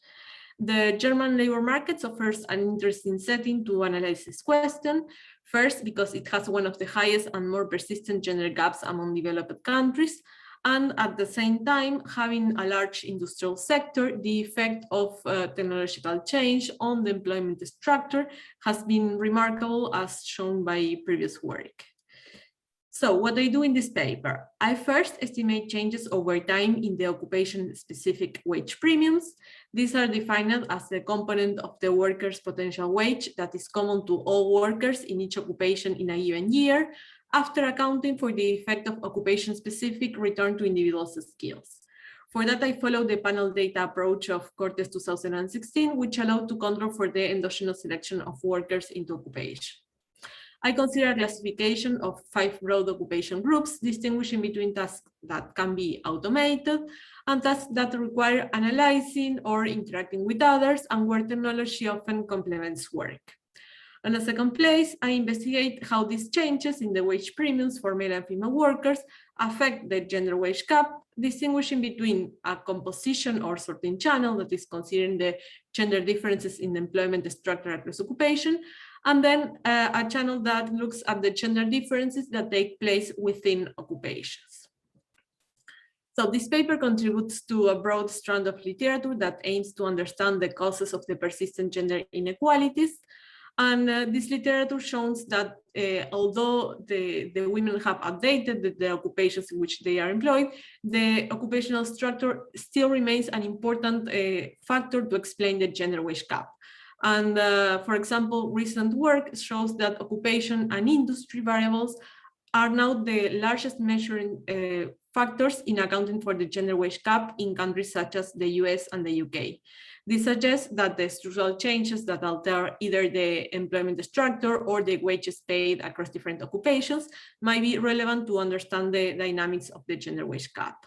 The German labor market offers an interesting setting to analyze this question. First, because it has one of the highest and more persistent gender gaps among developed countries, and at the same time, having a large industrial sector, the effect of technological change on the employment structure has been remarkable, as shown by previous work. So what I do in this paper, I first estimate changes over time in the occupation-specific wage premiums. These are defined as the component of the worker's potential wage that is common to all workers in each occupation in a given year, after accounting for the effect of occupation-specific return to individuals' skills. For that, I follow the panel data approach of Cortes 2016, which allowed to control for the endogenous selection of workers into occupation. I consider a classification of 5 broad occupation groups, distinguishing between tasks that can be automated and tasks that require analyzing or interacting with others and where technology often complements work. On the second place, I investigate how these changes in the wage premiums for male and female workers affect the gender wage gap, distinguishing between a composition or sorting channel that is considering the gender differences in the employment structure across occupation, and then a channel that looks at the gender differences that take place within occupations. So this paper contributes to a broad strand of literature that aims to understand the causes of the persistent gender inequalities. And this literature shows that although the women have updated the occupations in which they are employed, the occupational structure still remains an important factor to explain the gender wage gap. And for example, recent work shows that occupation and industry variables are now the largest measuring factors in accounting for the gender wage gap in countries such as the US and the UK. This suggests that the structural changes that alter either the employment structure or the wages paid across different occupations might be relevant to understand the dynamics of the gender wage gap.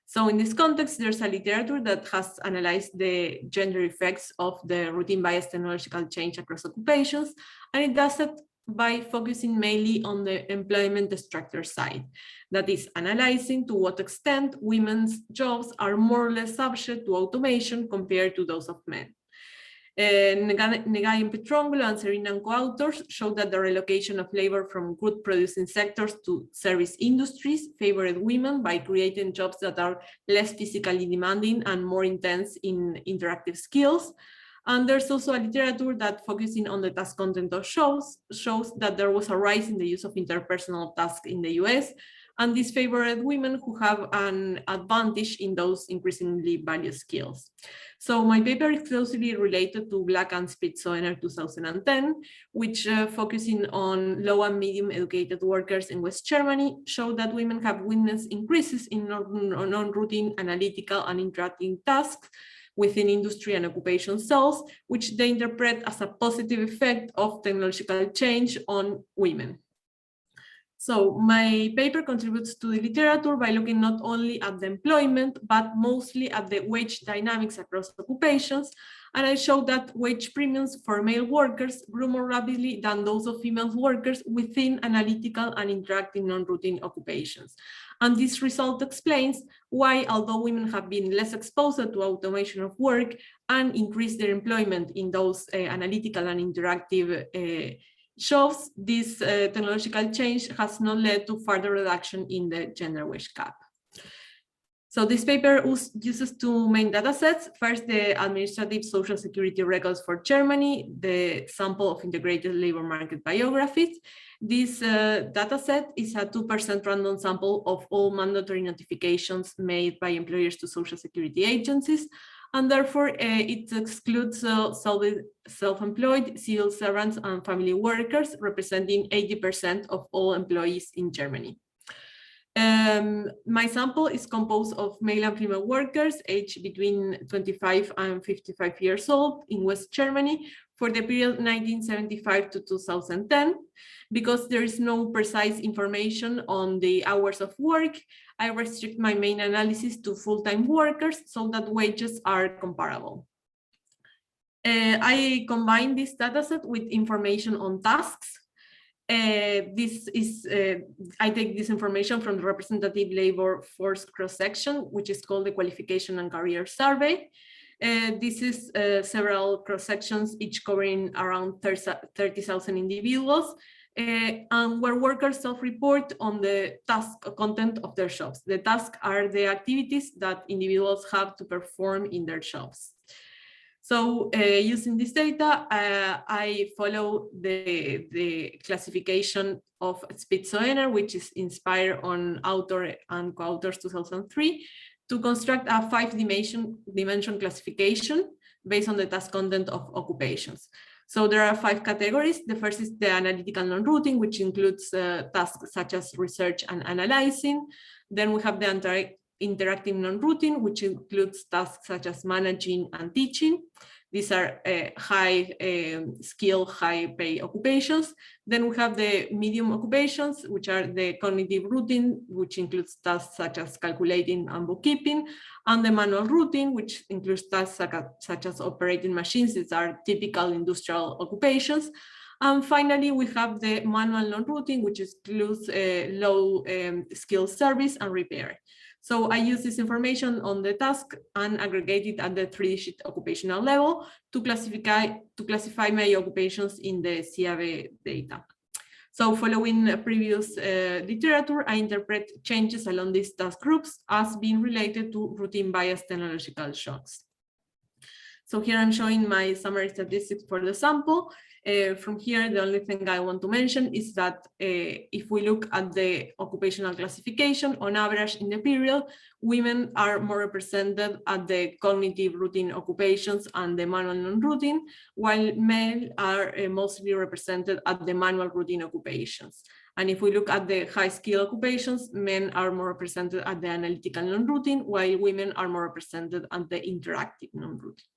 So in this context, there's a literature that has analyzed the gender effects of the routine bias technological change across occupations, and it does it by focusing mainly on the employment structure side. That is, analyzing to what extent women's jobs are more or less subject to automation compared to those of men. Negai and Petrongulo and Serena and co-authors showed that the relocation of labor from good-producing sectors to service industries favored women by creating jobs that are less physically demanding and more intense in interactive skills. And there's also a literature that focusing on the task content of shows that there was a rise in the use of interpersonal tasks in the US, and this favored women who have an advantage in those increasingly valued skills. So my paper is closely related to Black and Spitzoner 2010, which focusing on low and medium educated workers in West Germany, showed that women have witnessed increases in non-routine analytical and interacting tasks within industry and occupation cells, which they interpret as a positive effect of technological change on women. So my paper contributes to the literature by looking not only at the employment, but mostly at the wage dynamics across occupations. And I showed that wage premiums for male workers grew more rapidly than those of female workers within analytical and interacting non-routine occupations. And this result explains why, although women have been less exposed to automation of work and increased their employment in those analytical and interactive shows, this technological change has not led to further reduction in the gender wage gap. So this paper uses two main data sets. First, the administrative social security records for Germany, the sample of integrated labor market biographies. This data set is a 2% random sample of all mandatory notifications made by employers to social security agencies, and therefore it excludes self-employed, civil servants, and family workers, representing 80% of all employees in Germany. My sample is composed of male and female workers aged between 25 and 55 years old in West Germany for the period 1975 to 2010. Because there is no precise information on the hours of work, I restrict my main analysis to full-time workers so that wages are comparable. I combine this dataset with information on tasks. I take this information from the representative labor force cross-section, which is called the Qualification and Career Survey. This is several cross-sections, each covering around 30,000 individuals, and where workers self-report on the task content of their jobs. The tasks are the activities that individuals have to perform in their jobs. So using this data, I follow the classification of Spitzoner, which is inspired on author and co-authors 2003, to construct a 5-dimension classification based on the task content of occupations. So there are 5 categories. The first is the analytical non-routine, which includes tasks such as research and analyzing. Then we have the interactive non-routine, which includes tasks such as managing and teaching. These are high skill, high pay occupations. Then we have the medium occupations, which are the cognitive routine, which includes tasks such as calculating and bookkeeping, and the manual routine, which includes tasks such as operating machines. These are typical industrial occupations. And finally, we have the manual non-routine, which includes low skill service and repair. So I use this information on the task and aggregate it at the 3-digit occupational level to classify my occupations in the CAB data. So following previous literature, I interpret changes along these task groups as being related to routine bias technological shocks. So here I'm showing my summary statistics for the sample. From here, the only thing I want to mention is that if we look at the occupational classification, on average in the period, women are more represented at the cognitive routine occupations and the manual non-routine, while men are mostly represented at the manual routine occupations. And if we look at the high skill occupations, men are more represented at the analytical non-routine, while women are more represented at the interactive non-routine.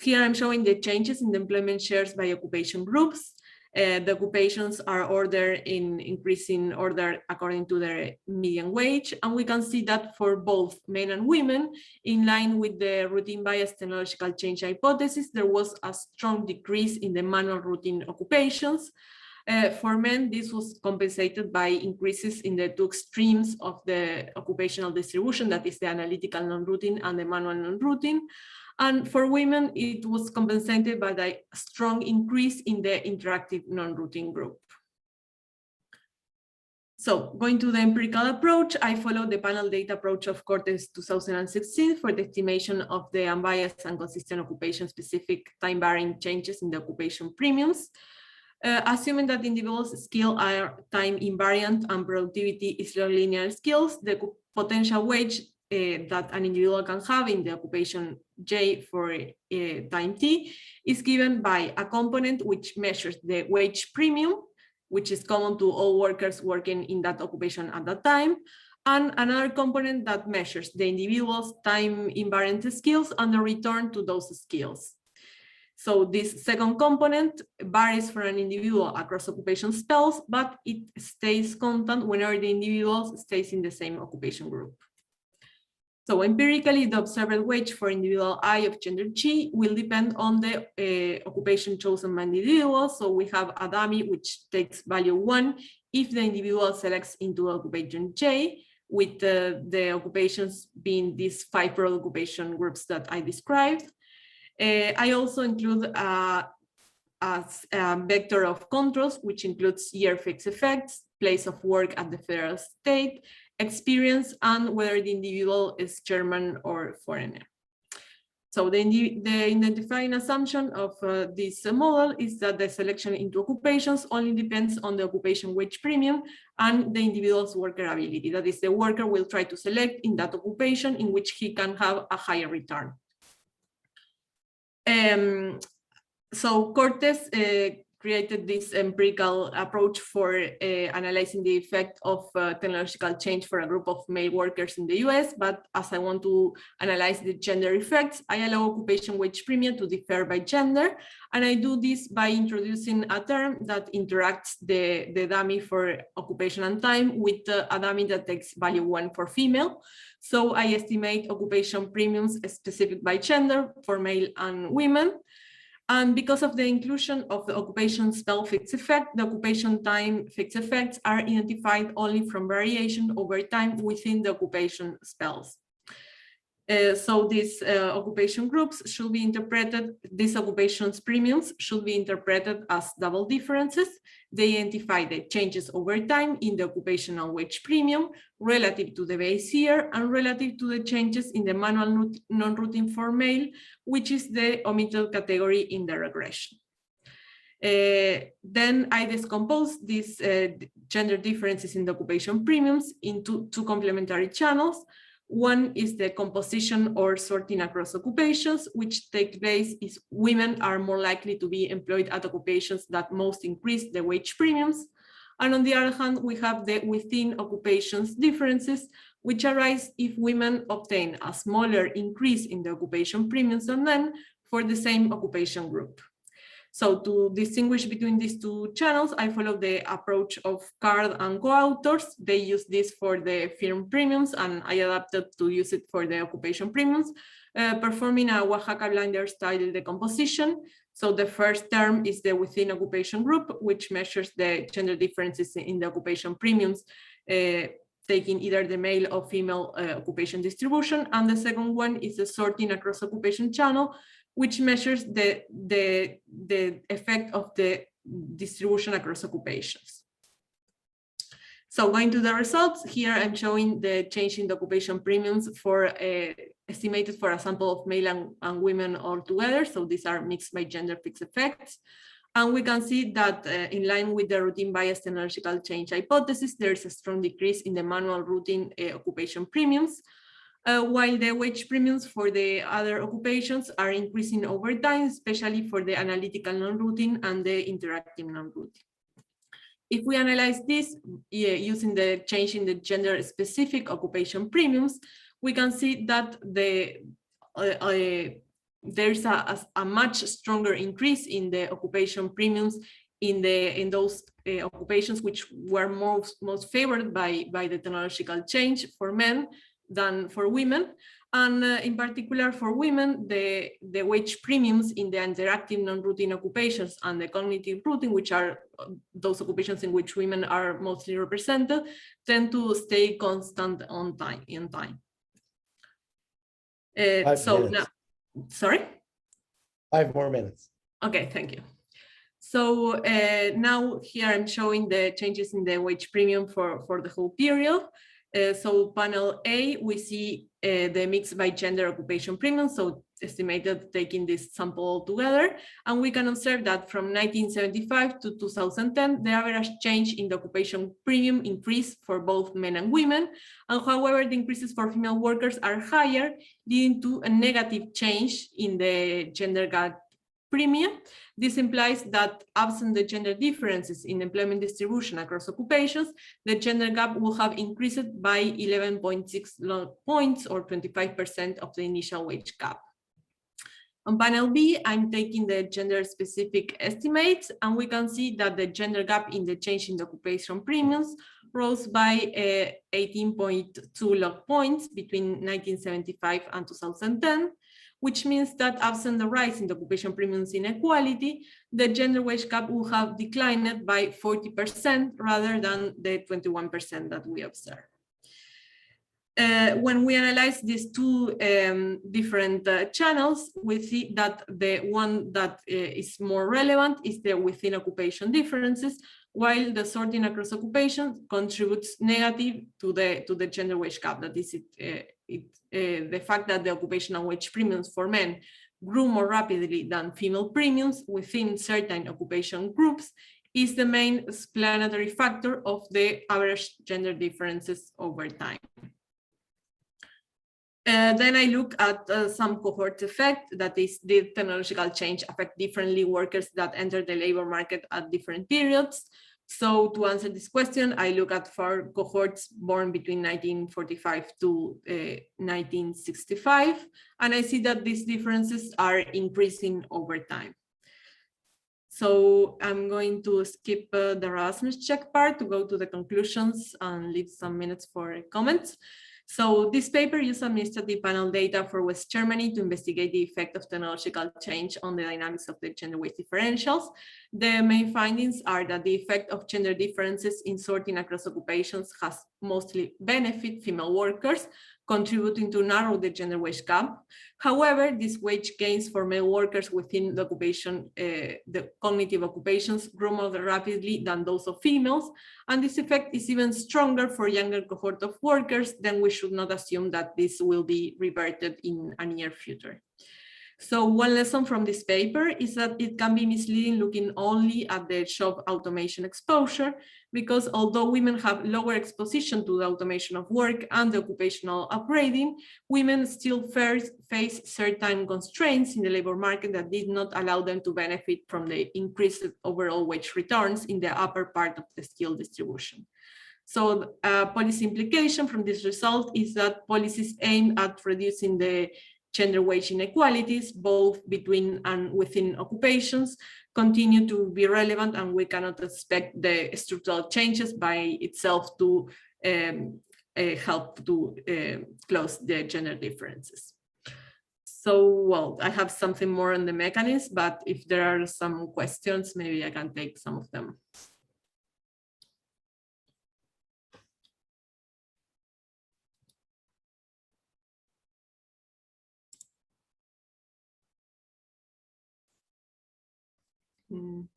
Here I'm showing the changes in the employment shares by occupation groups. The occupations are ordered in increasing order according to their median wage. And we can see that for both men and women, in line with the routine bias technological change hypothesis, there was a strong decrease in the manual routine occupations. For men, this was compensated by increases in the 2 extremes of the occupational distribution, that is the analytical non-routine and the manual non-routine. And for women, it was compensated by a strong increase in the interactive non-routine group. So going to the empirical approach, I follow the panel data approach of Cortes 2016 for the estimation of the unbiased and consistent occupation-specific time-varying changes in the occupation premiums. Assuming that individuals' skills are time invariant and productivity is linear skills, the potential wage that an individual can have in the occupation J for time T is given by a component which measures the wage premium, which is common to all workers working in that occupation at that time, and another component that measures the individual's time invariant skills and the return to those skills. So this second component varies for an individual across occupation spells, but it stays constant whenever the individual stays in the same occupation group. So empirically, the observed wage for individual I of gender G will depend on the occupation chosen by the individual. So we have a dummy which takes value 1 if the individual selects into occupation J, with the occupations being these 5 broad occupation groups that I described. I also include a vector of controls, which includes year fixed effects, place of work at the federal state, experience, and whether the individual is German or foreigner. So the identifying assumption of this model is that the selection into occupations only depends on the occupation wage premium and the individual's worker ability. That is, the worker will try to select in that occupation in which he can have a higher return. So Cortes created this empirical approach for analyzing the effect of technological change for a group of male workers in the US, but as I want to analyze the gender effects, I allow occupation wage premium to differ by gender, and I do this by introducing a term that interacts the dummy for occupation and time with a dummy that takes value 1 for female. So I estimate occupation premiums specific by gender for male and women. And because of the inclusion of the occupation spell fixed effect, the occupation time fixed effects are identified only from variation over time within the occupation spells. So these occupation groups should be interpreted, these occupations premiums should be interpreted as double differences. They identify the changes over time in the occupational wage premium relative to the base year and relative to the changes in the manual non-routine for male, which is the omitted category in the regression. Then I decompose these gender differences in the occupation premiums into 2 complementary channels. One is the composition or sorting across occupations, which takes place if women are more likely to be employed at occupations that most increase the wage premiums. And on the other hand, we have the within occupations differences, which arise if women obtain a smaller increase in the occupation premiums than men for the same occupation group. So to distinguish between these 2 channels, I follow the approach of Card and co-authors. They use this for the firm premiums, and I adapted to use it for the occupation premiums, performing a Oaxaca blinder style decomposition. So the first term is the within occupation group, which measures the gender differences in the occupation premiums, taking either the male or female occupation distribution. And the second one is the sorting across occupation channel, which measures the effect of the distribution across occupations. So going to the results, here I'm showing the change in the occupation premiums for estimated for a sample of male and women all together. So these are mixed by gender fixed effects. And we can see that in line with the routine bias technological change hypothesis, there's a strong decrease in the manual routine occupation premiums, while the wage premiums for the other occupations are increasing over time, especially for the analytical non-routine and the interactive non-routine. If we analyze this using the change in the gender-specific occupation premiums, we can see that there's a much stronger increase in the occupation premiums in those occupations which were most favored by the technological change for men than for women. And in particular for women, the wage premiums in the interactive non-routine occupations and the cognitive routine, which are those occupations in which women are mostly represented, tend to stay constant in time. So now, sorry? 5 more minutes. Okay, thank you. So now here I'm showing the changes in the wage premium for the whole period. So panel A, we see the mix by gender occupation premium, so estimated taking this sample together. And we can observe that from 1975 to 2010, the average change in the occupation premium increased for both men and women. And however, the increases for female workers are higher, leading to a negative change in the gender gap premium. This implies that absent the gender differences in employment distribution across occupations, the gender gap will have increased by 11.6 points or 25% of the initial wage gap. On panel B, I'm taking the gender specific estimates, and we can see that the gender gap in the change in the occupation premiums rose by 18.2 log points between 1975 and 2010, which means that absent the rise in the occupation premiums inequality, the gender wage gap will have declined by 40% rather than the 21% that we observed. When we analyze these two different channels, we see that the one that is more relevant is the within occupation differences, while the sorting across occupations contributes negative to the gender wage gap. That is the fact that the occupational wage premiums for men grew more rapidly than female premiums within certain occupation groups is the main explanatory factor of the average gender differences over time. Then I look at some cohort effect, that is, the technological change affect differently workers that enter the labor market at different periods. So to answer this question, I look at 4 cohorts born between 1945 to 1965, and I see that these differences are increasing over time. So I'm going to skip the Erasmus check part to go to the conclusions and leave some minutes for comments. So this paper used administrative panel data for West Germany to investigate the effect of technological change on the dynamics of the gender wage differentials. The main findings are that the effect of gender differences in sorting across occupations has mostly benefited female workers, contributing to narrow the gender wage gap. However, these wage gains for male workers within the occupation, the cognitive occupations, grew more rapidly than those of females, and this effect is even stronger for younger cohort of workers. Then we should not assume that this will be reverted in a near future. So one lesson from this paper is that it can be misleading looking only at the shop automation exposure, because although women have lower exposition to the automation of work and the occupational upgrading, women still face certain constraints in the labor market that did not allow them to benefit from the increased overall wage returns in the upper part of the skill distribution. So policy implication from this result is that policies aimed at reducing the gender wage inequalities, both between and within occupations, continue to be relevant, and we cannot expect the structural changes by itself to help to close the gender differences. So, well, I have something more on the mechanism, but if there are some questions, maybe I can take some of them.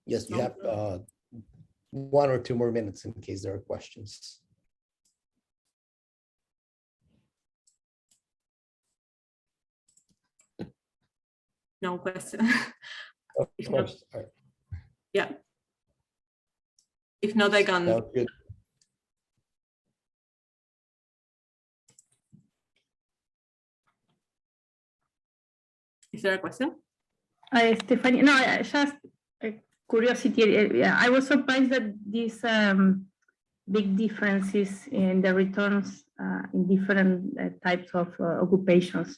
Yes, you have 1 or 2 more minutes in case there are questions. No question. Of course. All right. Yeah. If not, I can. Sounds good. Is there a question? Stephanie, no, just curiosity. I was surprised that these big differences in the returns in different types of occupations.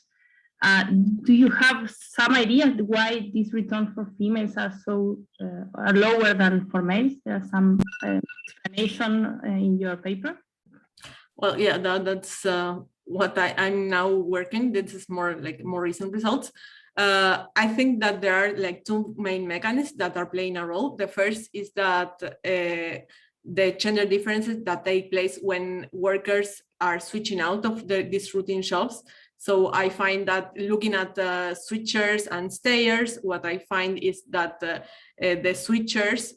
Do you have some idea why these returns for females are so are lower than for males? There's some explanation in your paper? Well, yeah, that's what I'm now working. This is more recent results. I think that there are like 2 main mechanisms that are playing a role. The first is that the gender differences that take place when workers are switching out of these routine jobs. So I find that looking at the switchers and stayers, what I find is that the switchers,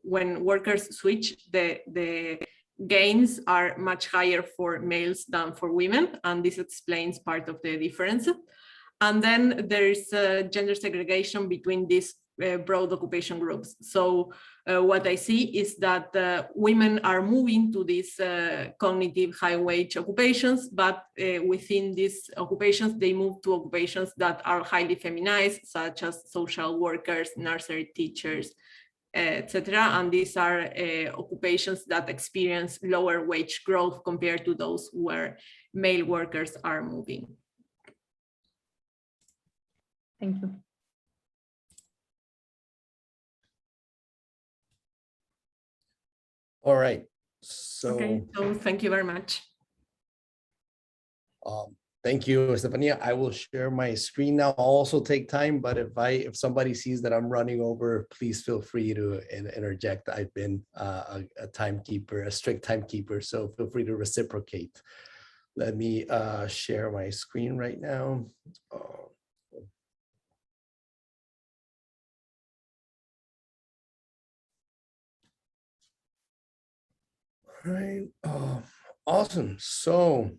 when workers switch, the gains are much higher for males than for women, and this explains part of the difference. And then there is gender segregation between these broad occupation groups. So what I see is that women are moving to these cognitive high wage occupations, but within these occupations, they move to occupations that are highly feminized, such as social workers, nursery teachers, etc. And these are occupations that experience lower wage growth compared to those where male workers are moving. Thank you. All right. So, Okay, so thank you very much. thank you, Estefania. I will share my screen now. I'll also take time, but if somebody sees that I'm running over, please feel free to interject. I've been a timekeeper, a strict timekeeper, so feel free to reciprocate. Let me share my screen right now. All right. Awesome. So,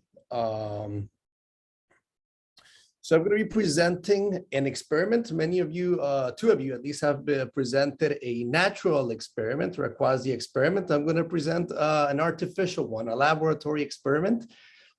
I'm going to be presenting an experiment. Many of you, two of you at least, have presented a natural experiment or a quasi-experiment. I'm going to present an artificial one, a laboratory experiment,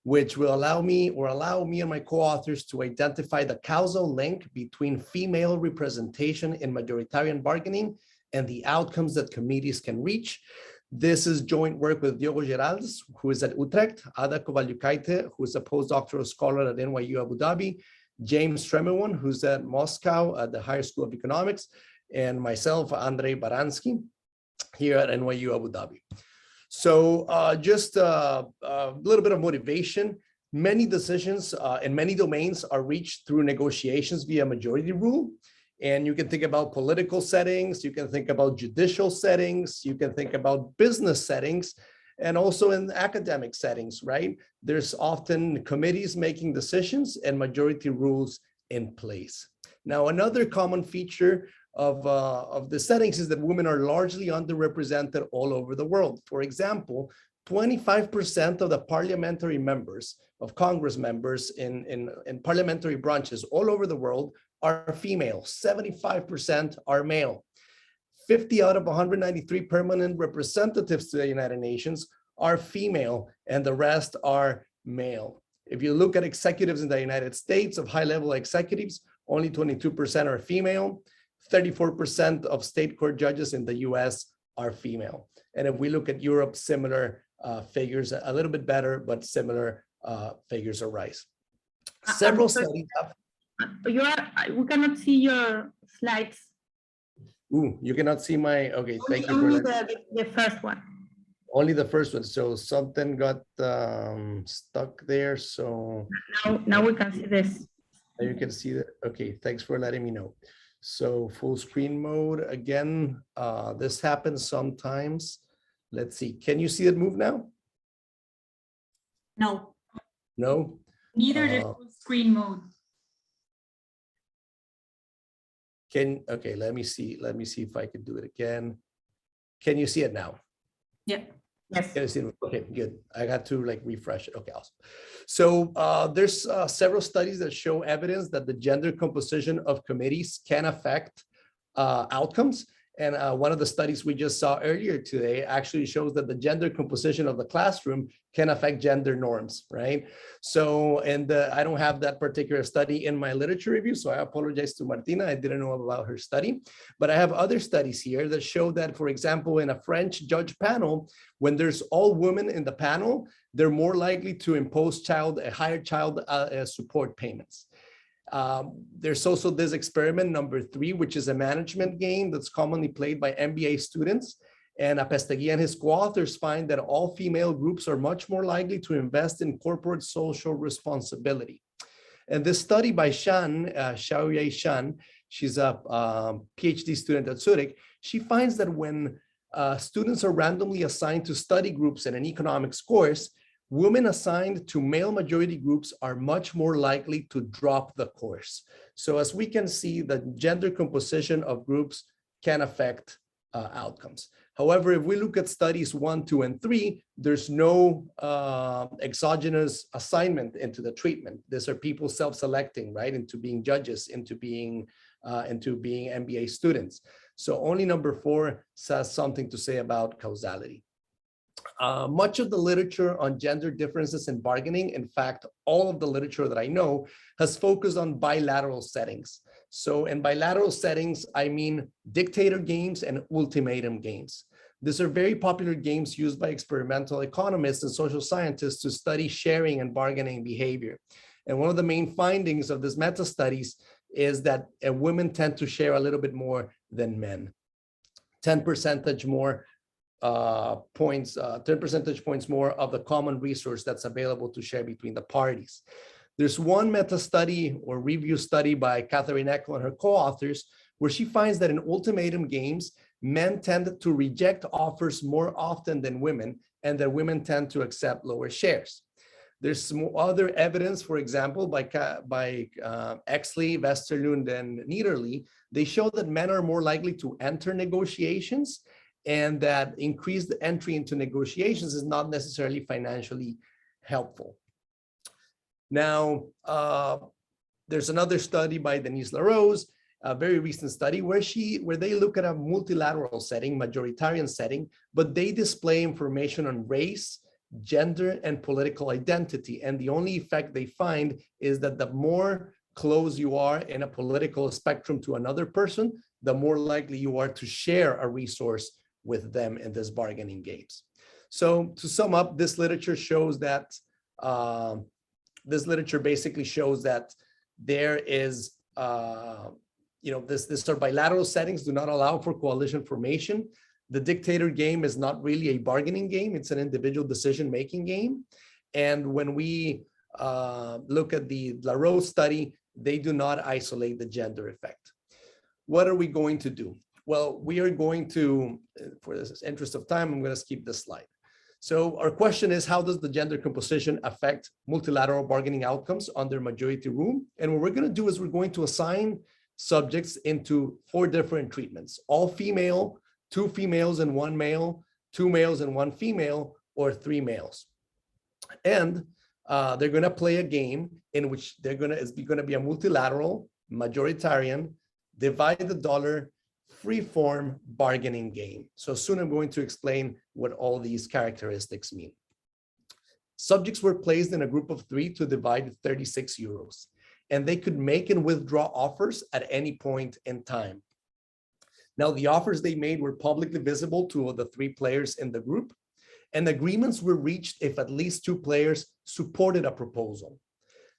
which will allow me and my co-authors to identify the causal link between female representation in majoritarian bargaining and the outcomes that committees can reach. This is joint work with Diogo Geralds, who is at Utrecht, Ada Kovalyukaite, who is a postdoctoral scholar at NYU Abu Dhabi, James Tremewan, who's at Moscow at the Higher School of Economics, and myself, Andrei Baransky, here at NYU Abu Dhabi. So just a little bit of motivation. Many decisions in many domains are reached through negotiations via majority rule. And you can think about political settings, you can think about judicial settings, you can think about business settings, and also in academic settings, right? There's often committees making decisions and majority rules in place. Now, another common feature of the settings is that women are largely underrepresented all over the world. For example, 25% of the parliamentary members, of Congress members in parliamentary branches all over the world are female, 75% are male. 50 out of 193 permanent representatives to the United Nations are female, and the rest are male. If you look at executives in the United States, of high-level executives, only 22% are female. 34% of state court judges in the US are female. And if we look at Europe, similar figures, a little bit better, but similar figures arise. Several studies have. We cannot see your slides. Ooh, you cannot see my, okay, thank you. Only the first one. Only the first one. So something got stuck there. So now we can see this. you can see that. Okay, thanks for letting me know. So full screen mode again. This happens sometimes. Let's see. Can you see it move now? No. No. Neither the full screen mode. Okay, let me see. Let me see if I can do it again. Can you see it now? Yeah. Yes. Can you see it? Okay, good. I got to like refresh it. Okay, awesome. So there's several studies that show evidence that the gender composition of committees can affect outcomes. And one of the studies we just saw earlier today actually shows that the gender composition of the classroom can affect gender norms, right? So, and I don't have that particular study in my literature review, so I apologize to Martina. I didn't know about her study, but I have other studies here that show that, for example, in a French judge panel, when there's all women in the panel, they're more likely to impose higher child support payments. There's also this experiment number 3, which is a management game that's commonly played by MBA students. And Apestegui and his co-authors find that all female groups are much more likely to invest in corporate social responsibility. And this study by Shan, Xiaoyue Shan, she's a PhD student at Zurich, she finds that when students are randomly assigned to study groups in an economics course, Women assigned to male majority groups are much more likely to drop the course. So as we can see, the gender composition of groups can affect outcomes. However, if we look at studies 1, 2, and 3, there's no exogenous assignment into the treatment. These are people self-selecting, right, into being judges, into being MBA students. So only number 4 says something to say about causality. Much of the literature on gender differences in bargaining, in fact, all of the literature that I know, has focused on bilateral settings. So in bilateral settings, I mean dictator games and ultimatum games. These are very popular games used by experimental economists and social scientists to study sharing and bargaining behavior. And one of the main findings of these meta-studies is that women tend to share a little bit more than men. 10 percentage points more of the common resource that's available to share between the parties. There's one meta-study or review study by Catherine Eckel and her co-authors where she finds that in ultimatum games, men tend to reject offers more often than women, and that women tend to accept lower shares. There's some other evidence, for example, by Exley, Westerlund, and Niederle. They show that men are more likely to enter negotiations, and that increased entry into negotiations is not necessarily financially helpful. Now, there's another study by Denise LaRose, a very recent study where they look at a multilateral setting, majoritarian setting, but they display information on race, gender, and political identity. And the only effect they find is that the more close you are in a political spectrum to another person, the more likely you are to share a resource with them in this bargaining games. So to sum up, this literature shows that basically shows that there is, this sort of bilateral settings do not allow for coalition formation. The dictator game is not really a bargaining game. It's an individual decision-making game. And when we look at the LaRose study, they do not isolate the gender effect. What are we going to do? Well, we are going to, for the interest of time, I'm going to skip this slide. So our question is, how does the gender composition affect multilateral bargaining outcomes under majority rule? And what we're going to do is we're going to assign subjects into 4 different treatments: all female, 2 females and 1 male, 2 males and 1 female, or 3 males. And they're going to play a game in which it's going to be a multilateral, majoritarian, divide the dollar, free-form bargaining game. So soon I'm going to explain what all these characteristics mean. Subjects were placed in a group of 3 to divide 36 euros, and they could make and withdraw offers at any point in time. Now, the offers they made were publicly visible to the 3 players in the group, and agreements were reached if at least 2 players supported a proposal.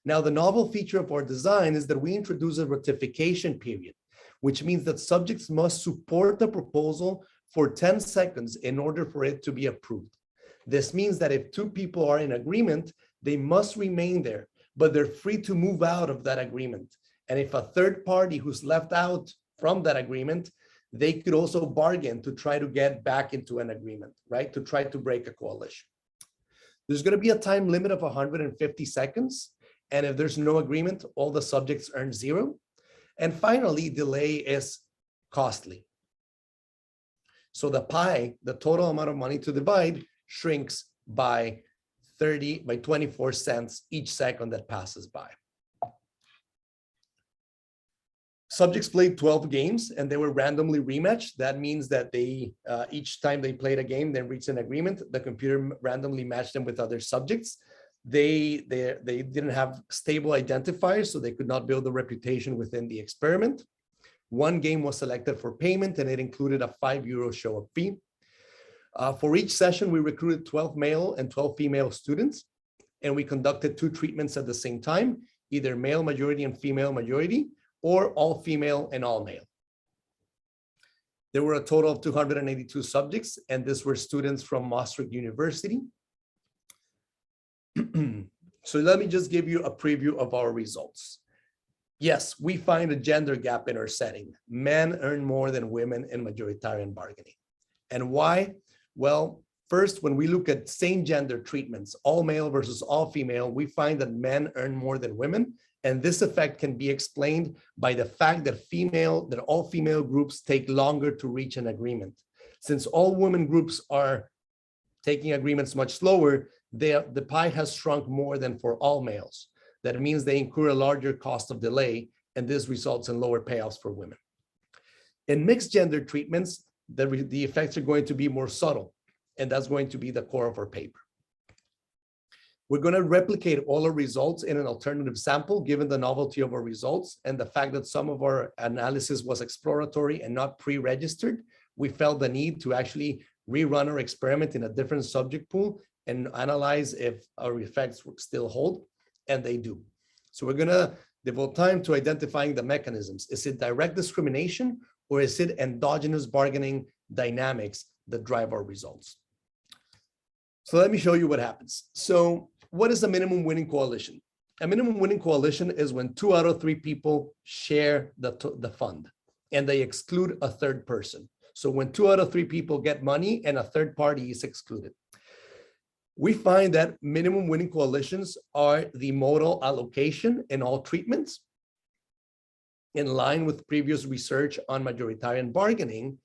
Now, the novel feature of our design is that we introduce a ratification period, which means that subjects must support the proposal for 10 seconds in order for it to be approved. This means that if 2 people are in agreement, they must remain there, but they're free to move out of that agreement. And if a third party who's left out from that agreement, they could also bargain to try to get back into an agreement, right? To try to break a coalition. There's going to be a time limit of 150 seconds. And if there's no agreement, all the subjects earn 0. And finally, delay is costly. So the pie, the total amount of money to divide, shrinks by 24 cents each second that passes by. Subjects played 12 games and they were randomly rematched. That means that they each time they played a game, they reached an agreement. The computer randomly matched them with other subjects. They didn't have stable identifiers, so they could not build a reputation within the experiment. 1 game was selected for payment, and it included a €5 show-up fee. For each session, we recruited 12 male and 12 female students, and we conducted 2 treatments at the same time, either male majority and female majority, or all female and all male. There were a total of 282 subjects, and these were students from Maastricht University. So let me just give you a preview of our results. Yes, we find a gender gap in our setting. Men earn more than women in majoritarian bargaining. And why? Well, First, when we look at same gender treatments, all male versus all female, we find that men earn more than women. And this effect can be explained by the fact that all female groups take longer to reach an agreement. Since all women groups are taking agreements much slower, the pie has shrunk more than for all males. That means they incur a larger cost of delay, and this results in lower payoffs for women. In mixed gender treatments, the effects are going to be more subtle, and that's going to be the core of our paper. We're going to replicate all our results in an alternative sample, given the novelty of our results and the fact that some of our analysis was exploratory and not pre-registered. We felt the need to actually rerun our experiment in a different subject pool and analyze if our effects still hold, and they do. So we're going to devote time to identifying the mechanisms. Is it direct discrimination, or is it endogenous bargaining dynamics that drive our results? So let me show you what happens. So what is a minimum winning coalition? A minimum winning coalition is when 2 out of 3 people share the fund and they exclude a third person. So when 2 out of 3 people get money and a third party is excluded. We find that minimum winning coalitions are the modal allocation in all treatments, in line with previous research on majoritarian bargaining.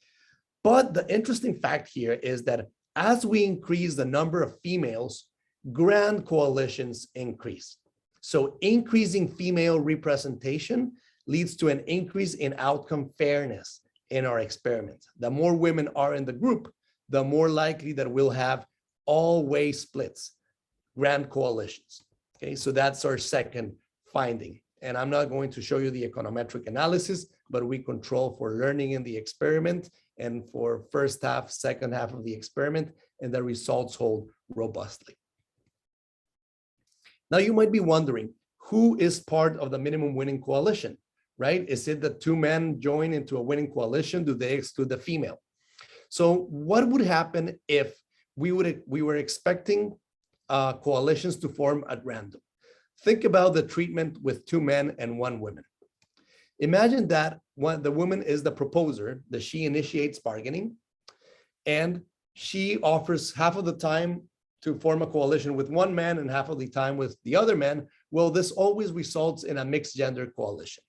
But the interesting fact here is that as we increase the number of females, grand coalitions increase. So increasing female representation leads to an increase in outcome fairness in our experiment. The more women are in the group, the more likely that we'll have all-way splits, grand coalitions. Okay, so that's our second finding. And I'm not going to show you the econometric analysis, but we control for learning in the experiment and for first half, second half of the experiment, and the results hold robustly. Now you might be wondering, who is part of the minimum winning coalition, right? Is it that 2 men join into a winning coalition? Do they exclude the female? So what would happen if we were expecting coalitions to form at random? Think about the treatment with 2 men and 1 woman. Imagine that the woman is the proposer, that she initiates bargaining, and she offers half of the time to form a coalition with 1 man and half of the time with the other man. Well, this always results in a mixed gender coalition.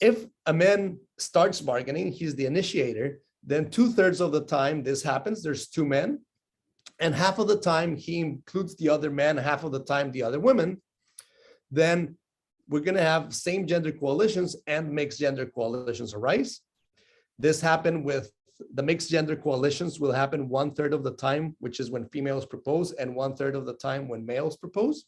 If a man starts bargaining, he's the initiator, then 2/3 of the time this happens, there's 2 men, and half of the time he includes the other man, half of the time the other women, then we're going to have same gender coalitions and mixed gender coalitions arise. This happened with the mixed gender coalitions will happen 1/3 of the time, which is when females propose, and 1/3 of the time when males propose.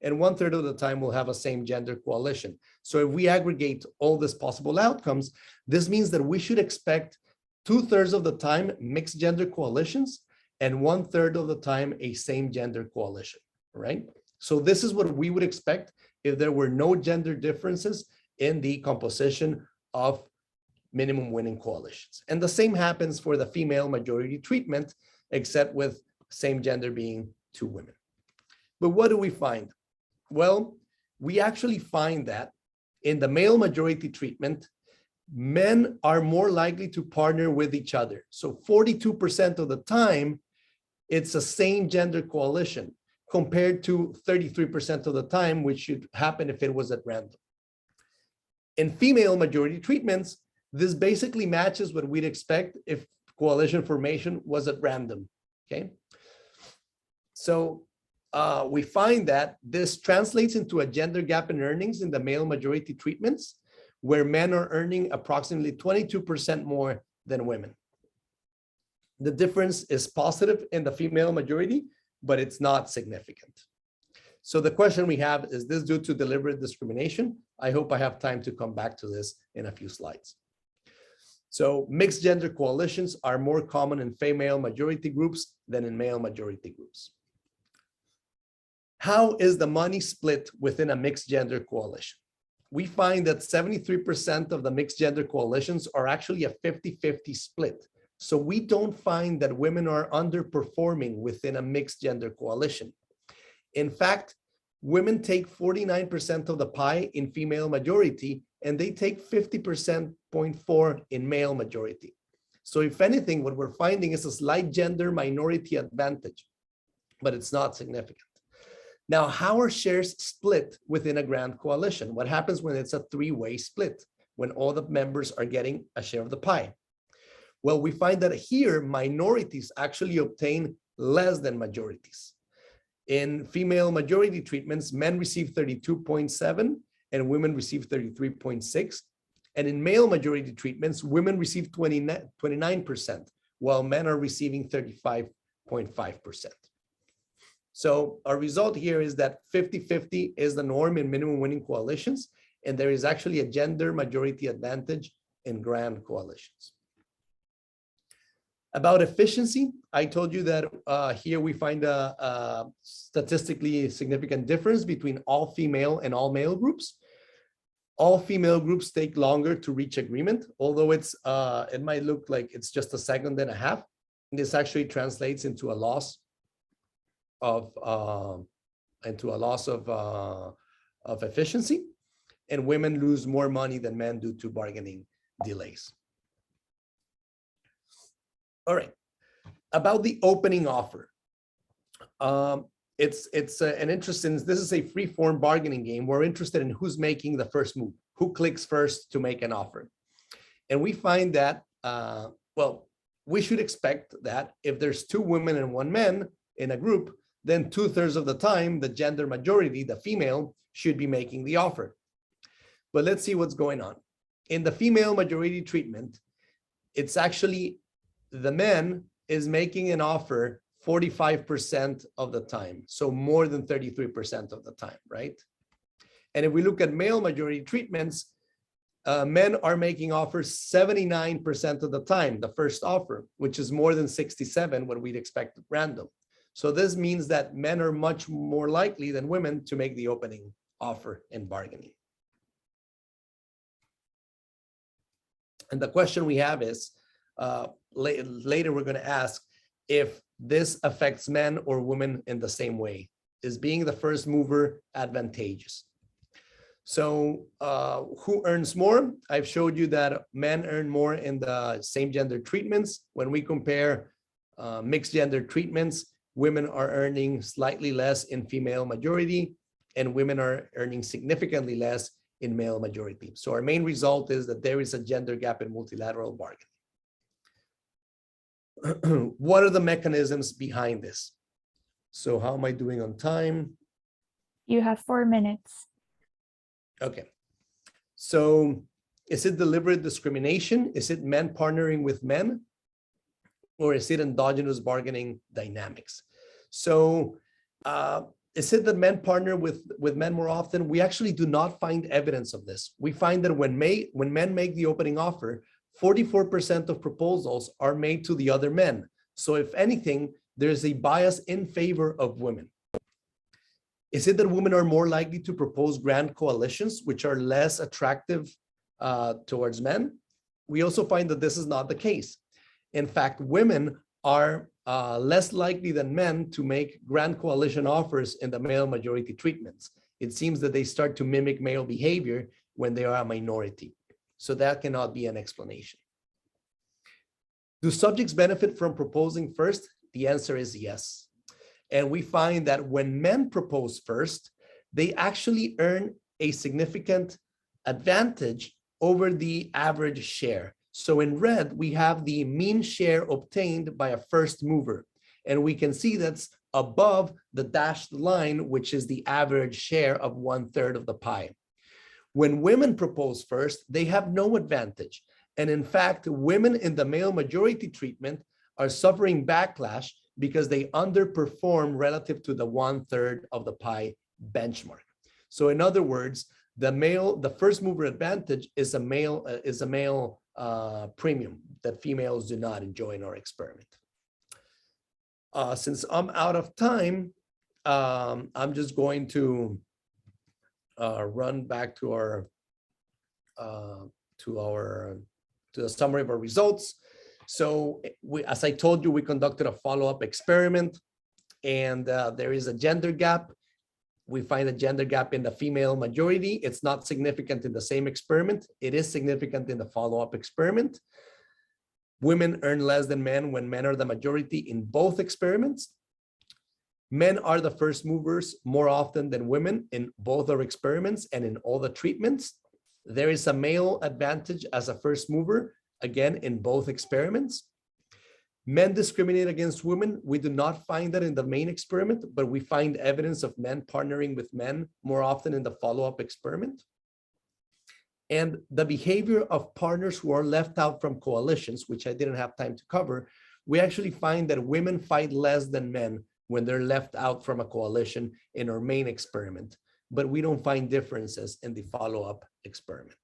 And 1/3 of the time we'll have a same gender coalition. So if we aggregate all these possible outcomes, this means that we should expect 2/3 of the time mixed gender coalitions and 1/3 of the time a same gender coalition, right? So this is what we would expect if there were no gender differences in the composition of minimum winning coalitions. And the same happens for the female majority treatment, except with same gender being 2 women. But what do we find? Well, we actually find that in the male majority treatment, men are more likely to partner with each other. So 42% of the time, it's a same gender coalition compared to 33% of the time, which should happen if it was at random. In female majority treatments, this basically matches what we'd expect if coalition formation was at random, okay? So we find that this translates into a gender gap in earnings in the male majority treatments, where men are earning approximately 22% more than women. The difference is positive in the female majority, but it's not significant. So the question we have, is this due to deliberate discrimination? I hope I have time to come back to this in a few slides. So mixed gender coalitions are more common in female majority groups than in male majority groups. How is the money split within a mixed gender coalition? We find that 73% of the mixed gender coalitions are actually a 50-50 split. So we don't find that women are underperforming within a mixed gender coalition. In fact, women take 49% of the pie in female majority, and they take 50.4% in male majority. So if anything, what we're finding is a slight gender minority advantage, but it's not significant. Now, how are shares split within a grand coalition? What happens when it's a three-way split, when all the members are getting a share of the pie? Well, we find that here, minorities actually obtain less than majorities. In female majority treatments, men receive 32.7 and women receive 33.6. And in male majority treatments, women receive 29%, while men are receiving 35.5%. So our result here is that 50-50 is the norm in minimum winning coalitions, and there is actually a gender majority advantage in grand coalitions. About efficiency, I told you that here we find a statistically significant difference between all female and all male groups. All female groups take longer to reach agreement, although it's it might look like it's just a second and a half. This actually translates into a loss of efficiency, and women lose more money than men due to bargaining delays. All right, about the opening offer. It's an interesting, this is a free form bargaining game. We're interested in who's making the first move, who clicks first to make an offer. And we find that, well, we should expect that if there's 2 women and 1 man in a group, then 2/3 of the time, the gender majority, the female, should be making the offer. But let's see what's going on. In the female majority treatment, it's actually the man is making an offer 45% of the time, so more than 33% of the time, right? And if we look at male majority treatments, men are making offers 79% of the time, the first offer, which is more than 67 when we'd expect at random. So this means that men are much more likely than women to make the opening offer in bargaining. And the question we have is, later we're going to ask if this affects men or women in the same way. Is being the first mover advantageous? So who earns more? I've showed you that men earn more in the same gender treatments. When we compare mixed gender treatments, women are earning slightly less in female majority, and women are earning significantly less in male majority. So our main result is that there is a gender gap in multilateral bargaining. What are the mechanisms behind this? So how am I doing on time? You have 4 minutes. Okay. So is it deliberate discrimination? Is it men partnering with men? Or is it endogenous bargaining dynamics? So is it that men partner with men more often? We actually do not find evidence of this. We find that when men make the opening offer, 44% of proposals are made to the other men. So if anything, there's a bias in favor of women. Is it that women are more likely to propose grand coalitions, which are less attractive towards men? We also find that this is not the case. In fact, women are less likely than men to make grand coalition offers in the male majority treatments. It seems that they start to mimic male behavior when they are a minority. So that cannot be an explanation. Do subjects benefit from proposing first? The answer is yes. And we find that when men propose first, they actually earn a significant advantage over the average share. So in red, we have the mean share obtained by a first mover. And we can see that's above the dashed line, which is the average share of 1/3 of the pie. When women propose first, they have no advantage. And in fact, women in the male majority treatment are suffering backlash because they underperform relative to the 1/3 of the pie benchmark. So in other words, the first mover advantage is a male premium that females do not enjoy in our experiment. Since I'm out of time, I'm just going to run back to the summary of our results. So as I told you, we conducted a follow-up experiment, and there is a gender gap. We find a gender gap in the female majority. It's not significant in the same experiment. It is significant in the follow-up experiment. Women earn less than men when men are the majority in both experiments. Men are the first movers more often than women in both our experiments and in all the treatments. There is a male advantage as a first mover, again, in both experiments. Men discriminate against women. We do not find that in the main experiment, but we find evidence of men partnering with men more often in the follow-up experiment. And the behavior of partners who are left out from coalitions, which I didn't have time to cover, we actually find that women fight less than men when they're left out from a coalition in our main experiment, but we don't find differences in the follow-up experiment.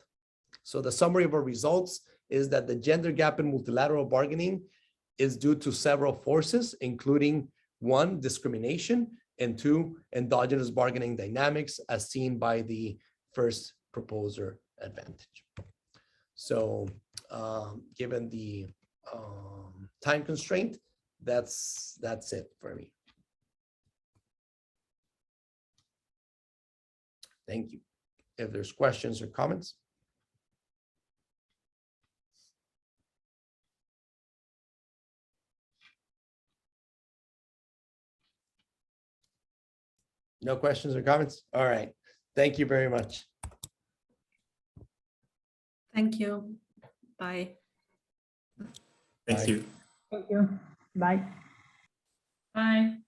So the summary of our results is that the gender gap in multilateral bargaining is due to several forces, including 1, discrimination, and 2, endogenous bargaining dynamics as seen by the first proposer advantage. So given the time constraint, that's it for me. Thank you. If there's questions or comments. No questions or comments? All right. Thank you very much. Thank you. Bye. Thank Bye. you. Thank you. Bye. Bye.